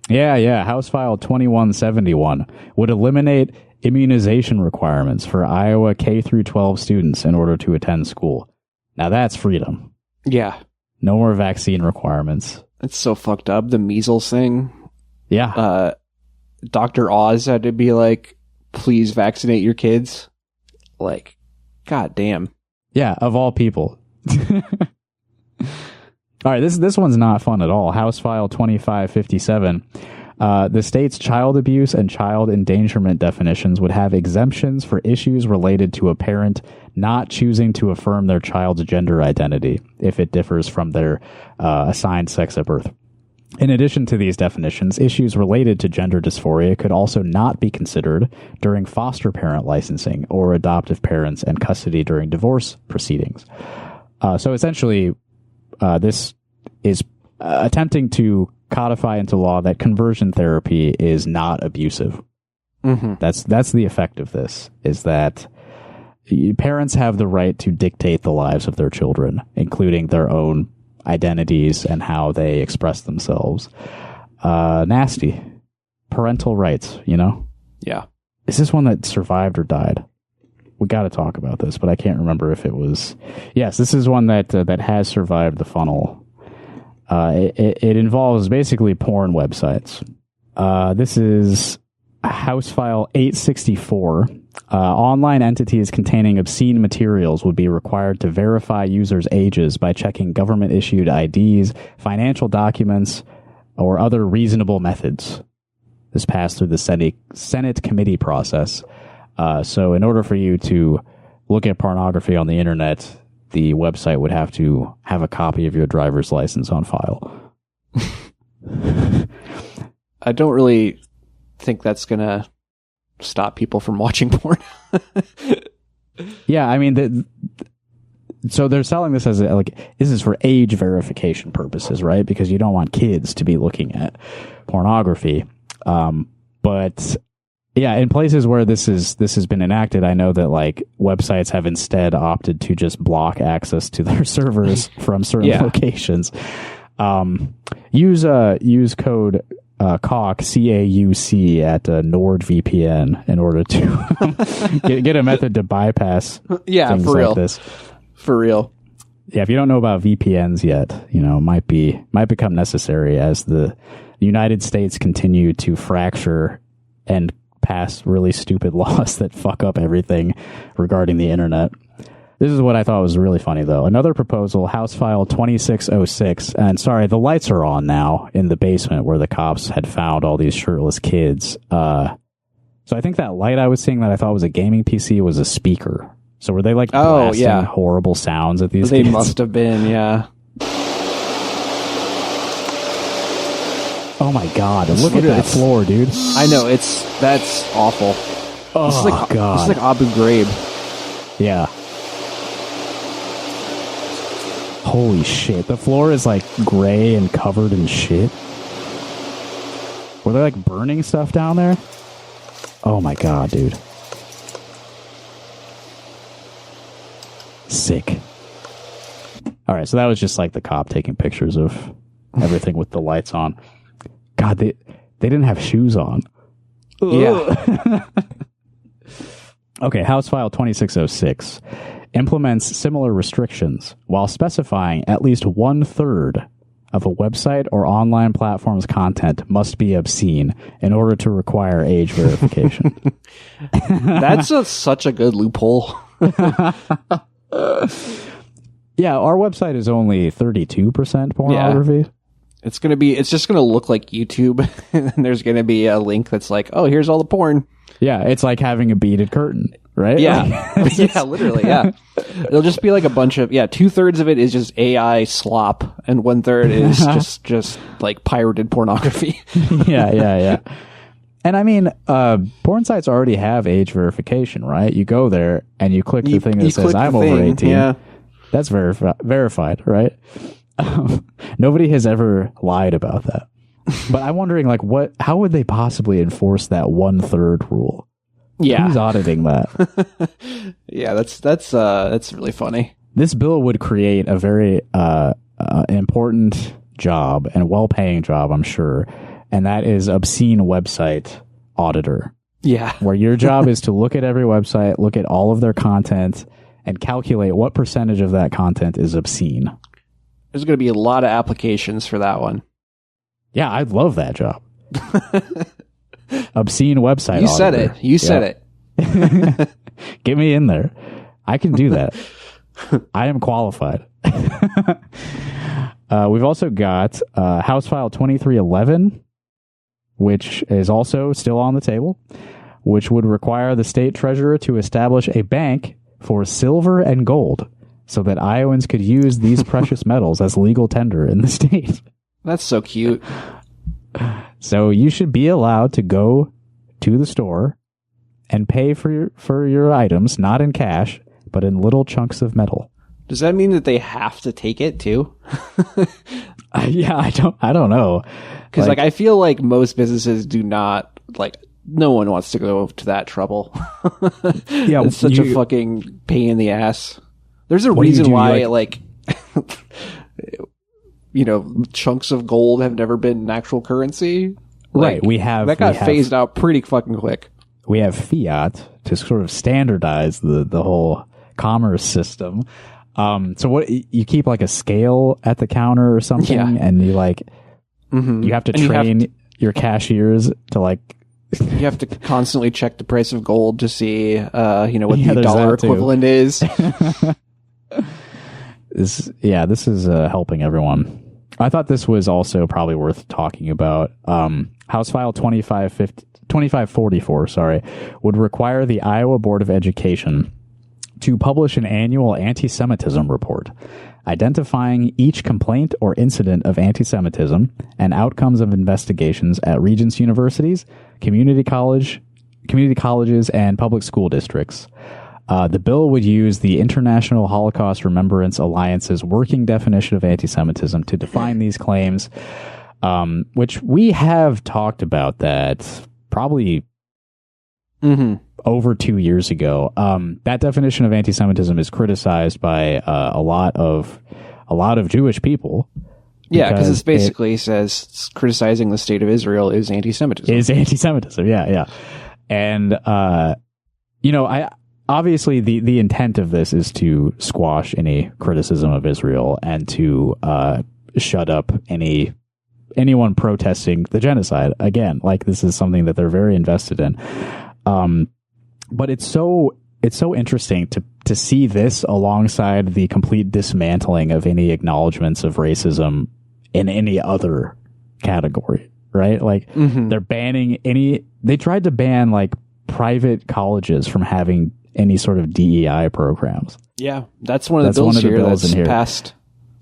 Yeah. House File 2171 would eliminate immunization requirements for Iowa K through 12 students in order to attend school. Now that's freedom. Yeah. No more vaccine requirements. It's so fucked up. The measles thing. Yeah. Dr. Oz had to be like, please vaccinate your kids. Like, god damn. Yeah, of all people. All right, this one's not fun at all. House File 2557. The state's child abuse and child endangerment definitions would have exemptions for issues related to a parent not choosing to affirm their child's gender identity if it differs from their assigned sex at birth. In addition to these definitions, issues related to gender dysphoria could also not be considered during foster parent licensing or adoptive parents and custody during divorce proceedings. So essentially, this is attempting to codify into law that conversion therapy is not abusive. Mm-hmm. That's the effect of this, is that parents have the right to dictate the lives of their children, including their own identities and how they express themselves. Nasty. Parental rights, you know? Yeah. Is this one that survived or died? We got to talk about this, but I can't remember if it was... Yes, this is one that has survived the funnel. It involves basically porn websites. This is House File 864. Online entities containing obscene materials would be required to verify users' ages by checking government-issued IDs, financial documents, or other reasonable methods. This passed through the Senate committee process. So in order for you to look at pornography on the internet, the website would have to have a copy of your driver's license on file. I don't really think that's going to stop people from watching porn. Yeah, I mean, so they're selling this as this is for age verification purposes, right? Because you don't want kids to be looking at pornography. But yeah, in places where this has been enacted, I know that like websites have instead opted to just block access to their servers from certain locations. Use code Caucus, CAUC at NordVPN in order to get a method to bypass things for real. like this. For real. Yeah, if you don't know about VPNs yet, you know, might become necessary as the United States continue to fracture and pass really stupid laws that fuck up everything regarding the internet. This is what I thought was really funny, though. Another proposal, House File 2606, and sorry, the lights are on now in the basement where the cops had found all these shirtless kids. So I think that light I was seeing that I thought was a gaming PC was a speaker. So were they like blasting horrible sounds at these kids? They must have been, yeah. Oh my god, look at that floor, dude. I know, that's awful. Oh, God. This is like Abu Ghraib. Yeah. Holy shit. The floor is like gray and covered in shit. Were they like burning stuff down there? Oh my god, dude. Sick. Alright, so that was just like the cop taking pictures of everything with the lights on. God, they didn't have shoes on. Yeah. Okay, House File 2606 implements similar restrictions while specifying at least 1/3 of a website or online platform's content must be obscene in order to require age verification. That's such a good loophole. Yeah, our website is only 32% pornography. Yeah. It's just gonna look like YouTube, and there's gonna be a link that's like, oh, here's all the porn. Yeah, it's like having a beaded curtain, right? Yeah. Yeah, literally, yeah. It'll just be like a bunch of, 2/3 of it is just AI slop, and 1/3 is just like pirated pornography. Yeah. And I mean, porn sites already have age verification, right? You go there and you click the thing that says I'm over 18. Yeah. That's verified, right? Nobody has ever lied about that. But I'm wondering, like, how would they possibly enforce that 1/3 rule? Yeah. Who's auditing that? Yeah, that's really funny. This bill would create a very important job and well-paying job, I'm sure, and that is obscene website auditor. Yeah. Where your job is to look at every website, look at all of their content, and calculate what percentage of that content is obscene. There's going to be a lot of applications for that one. Yeah, I'd love that job. Obscene website You auditor. said it. You said it. Get me in there. I can do that. I am qualified. We've also got House File 2311. which is also still on the table, which would require the state treasurer to establish a bank for silver and gold so that Iowans could use these precious metals as legal tender in the state. That's so cute. So you should be allowed to go to the store and pay for your items, not in cash, but in little chunks of metal. Does that mean that they have to take it too? Yeah, I don't know. Because I feel like most businesses do not, no one wants to go to that trouble. Yeah, it's such a fucking pain in the ass. There's a What do you reason do? why, chunks of gold have never been actual currency. Right, that got phased out pretty fucking quick. We have fiat to sort of standardize the whole commerce system. So what you keep like a scale at the counter or something, and you you have to train your cashiers to you have to constantly check the price of gold to see what the there's dollar that too. equivalent is. This is helping everyone. I thought this was also probably worth talking about. House File 2544, would require the Iowa Board of Education to publish an annual anti-Semitism report, identifying each complaint or incident of anti-Semitism and outcomes of investigations at Regents universities, community colleges, and public school districts. The bill would use the International Holocaust Remembrance Alliance's working definition of anti-Semitism to define these claims, which we have talked about that probably over 2 years ago. That definition of anti-Semitism is criticized by a lot of Jewish people. Yeah, because it basically says criticizing the state of Israel is anti-Semitism. Yeah. And obviously the intent of this is to squash any criticism of Israel and to shut up anyone protesting the genocide. Again, this is something that they're very invested in. But it's so interesting to see this alongside the complete dismantling of any acknowledgments of racism in any other category, right? They're banning they tried to ban private colleges from having any sort of DEI programs. Yeah, that's one of the bills here that's passed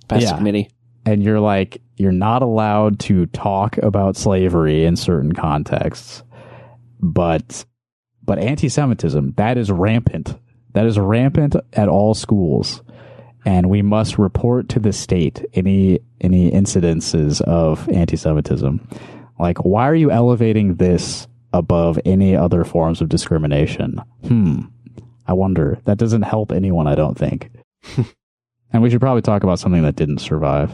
the committee. And you're not allowed to talk about slavery in certain contexts, but anti-Semitism, that is rampant. That is rampant at all schools, and we must report to the state any incidences of anti-Semitism. Why are you elevating this above any other forms of discrimination? I wonder. That doesn't help anyone, I don't think. And we should probably talk about something that didn't survive.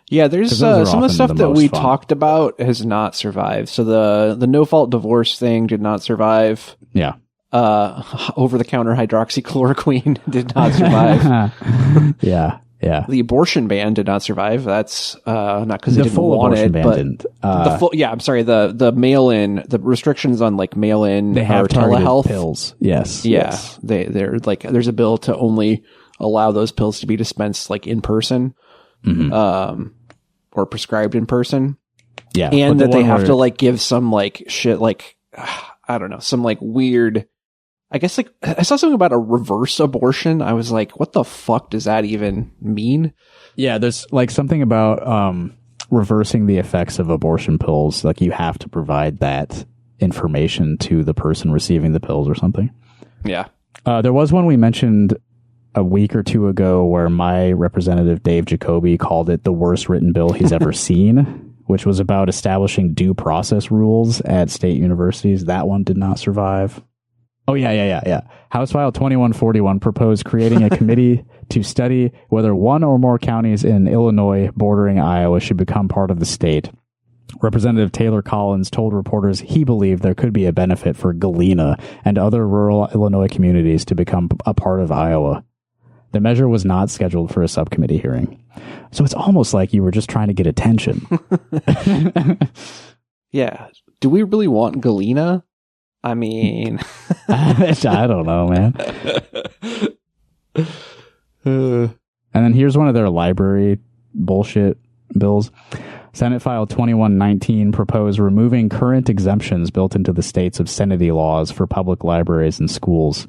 Yeah, there's some of the stuff that we talked about has not survived. So the no-fault divorce thing did not survive. Yeah. Over-the-counter hydroxychloroquine did not survive. Yeah. The abortion ban did not survive. That's not because they didn't full want abortion it, ban but didn't. the full. Yeah, I'm sorry. The mail-in, the restrictions on mail-in they have or telehealth pills. Yes. Yeah, yes. they're there's a bill to only allow those pills to be dispensed in person. Or prescribed in person. Yeah. And that they have to give some shit I don't know, some weird, I guess I saw something about a reverse abortion. I was like, what the fuck does that even mean? Yeah, there's something about reversing the effects of abortion pills. You have to provide that information to the person receiving the pills or something. Yeah. There was one we mentioned a week or two ago where my representative Dave Jacoby called it the worst written bill he's ever seen, which was about establishing due process rules at state universities. That one did not survive. Oh, yeah. House File 2141 proposed creating a committee to study whether one or more counties in Illinois bordering Iowa should become part of the state. Representative Taylor Collins told reporters he believed there could be a benefit for Galena and other rural Illinois communities to become a part of Iowa. The measure was not scheduled for a subcommittee hearing. So it's almost like you were just trying to get attention. Yeah. Do we really want Galena? I mean... I don't know, man. And then here's one of their library bullshit bills. Senate File 2119 proposed removing current exemptions built into the state's obscenity laws for public libraries and schools.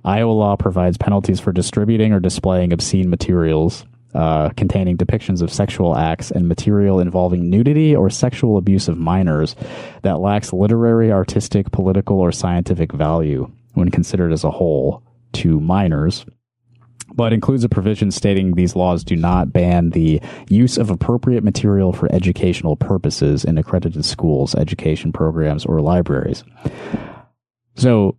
Iowa law provides penalties for distributing or displaying obscene materials containing depictions of sexual acts and material involving nudity or sexual abuse of minors that lacks literary, artistic, political, or scientific value when considered as a whole to minors, but includes a provision stating these laws do not ban the use of appropriate material for educational purposes in accredited schools, education programs, or libraries. So,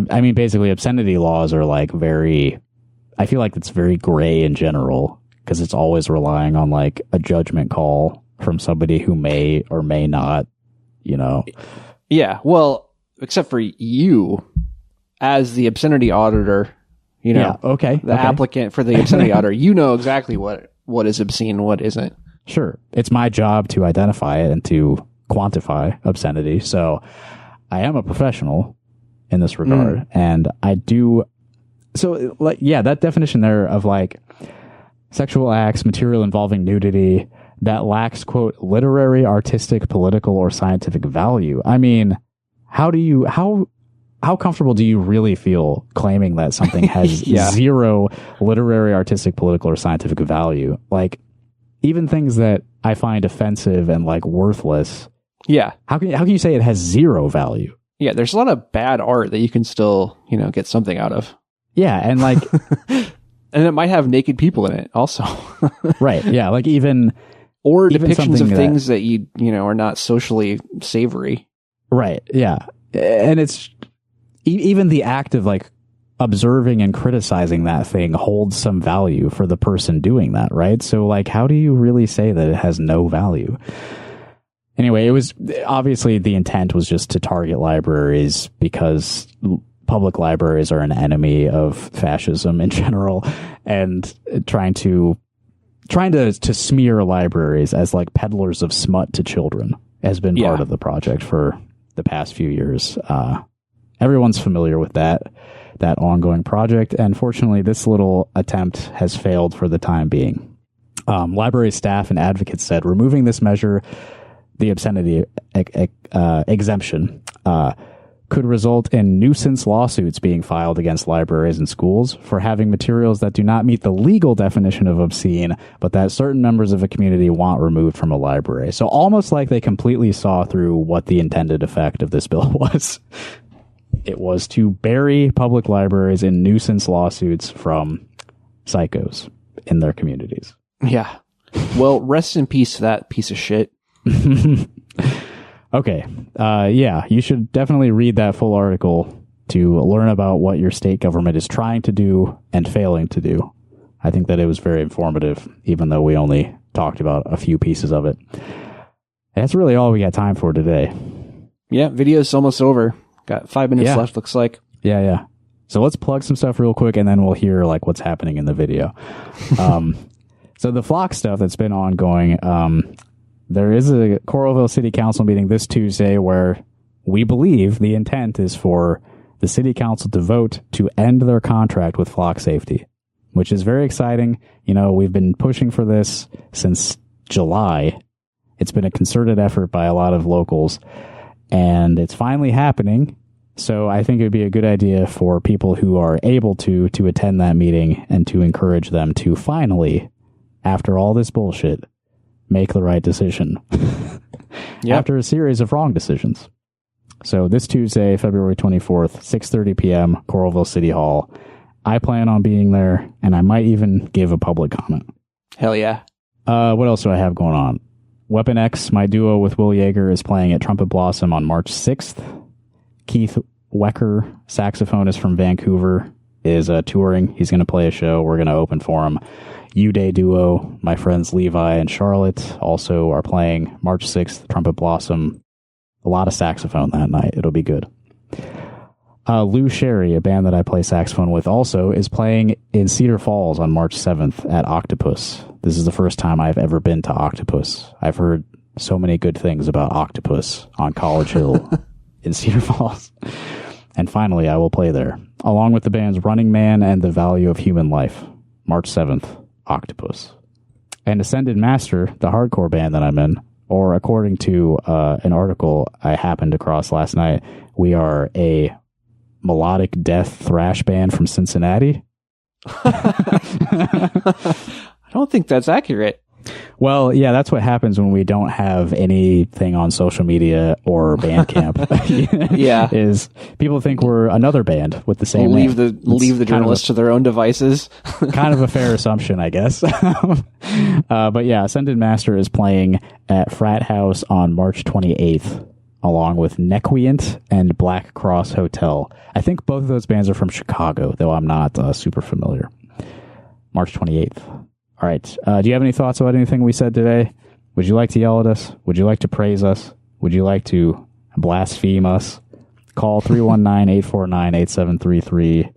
I mean, basically, obscenity laws are like I feel like it's very gray in general because it's always relying on like a judgment call from somebody who may or may not, Yeah, well, except for you as the obscenity auditor. The applicant for the obscenity auditor, you know exactly what is obscene and what isn't. Sure. It's my job to identify it and to quantify obscenity. So I am a professional in this regard. And I do. So, that definition there of like sexual acts, material involving nudity that lacks, quote, literary, artistic, political, or scientific value. I mean, how comfortable do you really feel claiming that something has zero literary, artistic, political, or scientific value? Like, even things that I find offensive and like worthless. Yeah. How can you say it has zero value? Yeah, there's a lot of bad art that you can still, get something out of. Yeah, and like and it might have naked people in it also. Right. Yeah, like even depictions of things that you are not socially savory. Right. Yeah. And it's even the act of like observing and criticizing that thing holds some value for the person doing that, right? So like, how do you really say that it has no value? Anyway, it was obviously the intent was just to target libraries because public libraries are an enemy of fascism in general, and trying to smear libraries as like peddlers of smut to children has been part of the project for the past few years. Everyone's familiar with that ongoing project, and fortunately this little attempt has failed for the time being. Library staff and advocates said removing this measure, the obscenity exemption, could result in nuisance lawsuits being filed against libraries and schools for having materials that do not meet the legal definition of obscene, but that certain members of a community want removed from a library. So almost like they completely saw through what the intended effect of this bill was. It was to bury public libraries in nuisance lawsuits from psychos in their communities. Yeah. Well, rest in peace to that piece of shit. Okay. You should definitely read that full article to learn about what your state government is trying to do and failing to do. I think that it was very informative, even though we only talked about a few pieces of it. That's really all we got time for today. Yeah, video's almost over. Got 5 minutes left, looks like. Yeah. So let's plug some stuff real quick, and then we'll hear like what's happening in the video. So the flock stuff that's been ongoing, there is a Coralville City Council meeting this Tuesday where we believe the intent is for the City Council to vote to end their contract with flock safety, which is very exciting. We've been pushing for this since July. It's been a concerted effort by a lot of locals, and it's finally happening. So I think it would be a good idea for people who are able to attend that meeting and to encourage them to finally, after all this bullshit, make the right decision after a series of wrong decisions. So this Tuesday, February 24th, 6:30 p.m., Coralville City Hall. I plan on being there, and I might even give a public comment. Hell yeah. What else do I have going on? Weapon X, my duo with Will Yeager, is playing at Trumpet Blossom on March 6th. Keith Wecker, saxophonist from Vancouver, is touring. He's going to play a show. We're going to open for him. U-Day duo, my friends Levi and Charlotte, also are playing March 6th, Trumpet Blossom. A lot of saxophone that night. It'll be good. Lou Sherry, a band that I play saxophone with also, is playing in Cedar Falls on March 7th at Octopus. This is the first time I've ever been to Octopus. I've heard so many good things about Octopus on College Hill in Cedar Falls. And finally, I will play there, along with the bands Running Man and The Value of Human Life. March 7th, Octopus. And Ascended Master, the hardcore band that I'm in, or according to an article I happened across last night, we are a melodic death thrash band from Cincinnati. I don't think that's accurate. Well, yeah, that's what happens when we don't have anything on social media or Bandcamp. Yeah. Is people think we're another band with the same Leave name. the journalists to their own devices. Kind of a fair assumption, I guess. But yeah, Ascended Master is playing at Frat House on March 28th, along with Nequient and Black Cross Hotel. I think both of those bands are from Chicago, though I'm not super familiar. March 28th. All right. Do you have any thoughts about anything we said today? Would you like to yell at us? Would you like to praise us? Would you like to blaspheme us? Call 319-849-8733.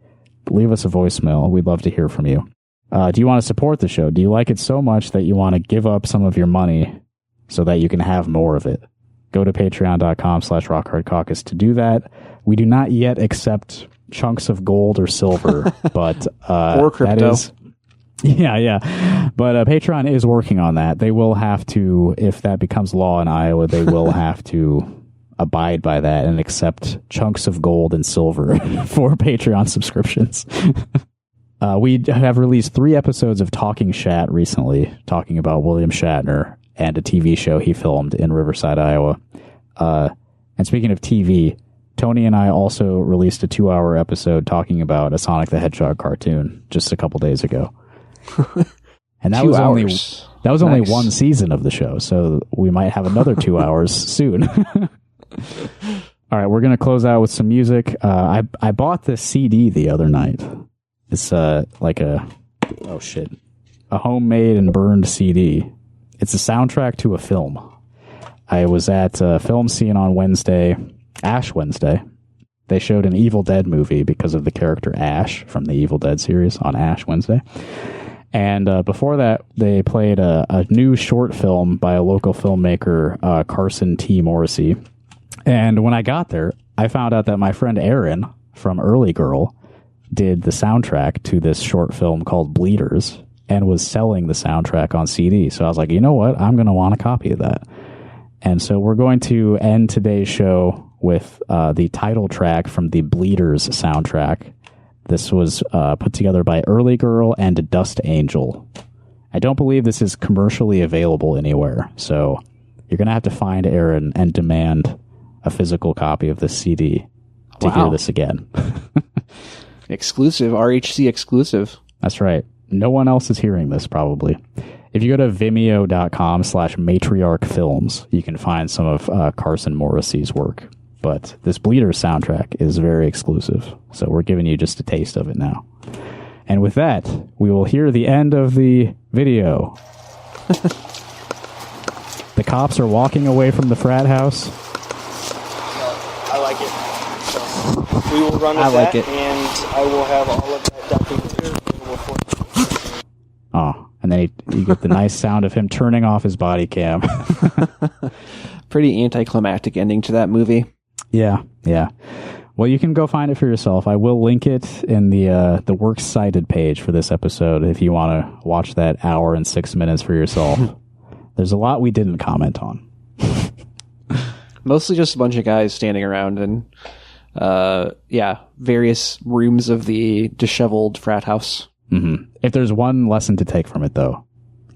Leave us a voicemail. We'd love to hear from you. Do you want to support the show? Do you like it so much that you want to give up some of your money so that you can have more of it? Go to patreon.com/rockhardcaucus to do that. We do not yet accept chunks of gold or silver, but or crypto. That is, yeah. But Patreon is working on that. They will have to, if that becomes law in Iowa, they will have to abide by that and accept chunks of gold and silver for Patreon subscriptions. We have released 3 episodes of Talking Shat recently, talking about William Shatner and a TV show he filmed in Riverside, Iowa. And speaking of TV, Tony and I also released a 2-hour episode talking about a Sonic the Hedgehog cartoon just a couple days ago. And that was only Nice. one season of the show, so we might have another 2 hours soon. All right, we're going to close out with some music. I bought this CD the other night. It's like a homemade and burned CD. It's a soundtrack to a film. I was at a film scene on Wednesday, Ash Wednesday. They showed an Evil Dead movie because of the character Ash from the Evil Dead series on Ash Wednesday. And before that, they played a new short film by a local filmmaker, Carson T. Morrissey. And when I got there, I found out that my friend Aaron from Early Girl did the soundtrack to this short film called Bleeders and was selling the soundtrack on CD. So I was like, you know what? I'm going to want a copy of that. And so we're going to end today's show with the title track from the Bleeders soundtrack. This was put together by Early Girl and Dust Angel. I don't believe this is commercially available anywhere, so you're going to have to find Aaron and demand a physical copy of this CD to hear this again. Exclusive, RHC exclusive. That's right. No one else is hearing this, probably. If you go to vimeo.com/matriarchfilms, you can find some of Carson Morrissey's work. But this Bleeder soundtrack is very exclusive, so we're giving you just a taste of it now. And with that, we will hear the end of the video. The cops are walking away from the frat house. I like it. So we will run with that, and I will have all of that documented available for you. Oh, and then you get the nice sound of him turning off his body cam. Pretty anticlimactic ending to that movie. Yeah. Well, you can go find it for yourself. I will link it in the Works Cited page for this episode if you want to watch that hour and 6 minutes for yourself. There's a lot we didn't comment on. Mostly just a bunch of guys standing around and, various rooms of the disheveled frat house. Mm-hmm. If there's one lesson to take from it, though,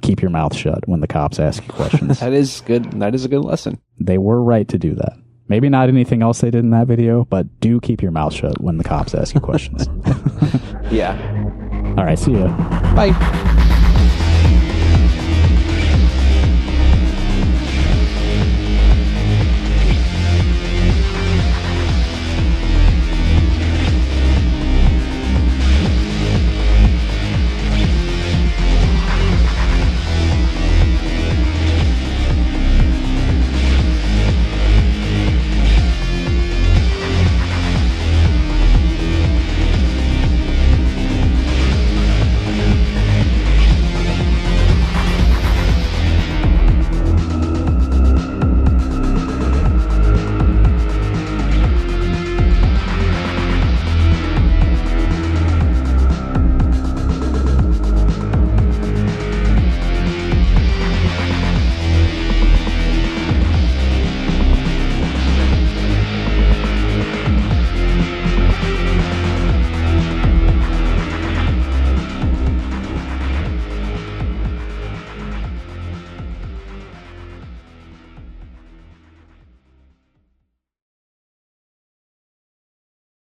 keep your mouth shut when the cops ask you questions. That is good. That is a good lesson. They were right to do that. Maybe not anything else they did in that video, but do keep your mouth shut when the cops ask you questions. Yeah. All right, see ya. Bye.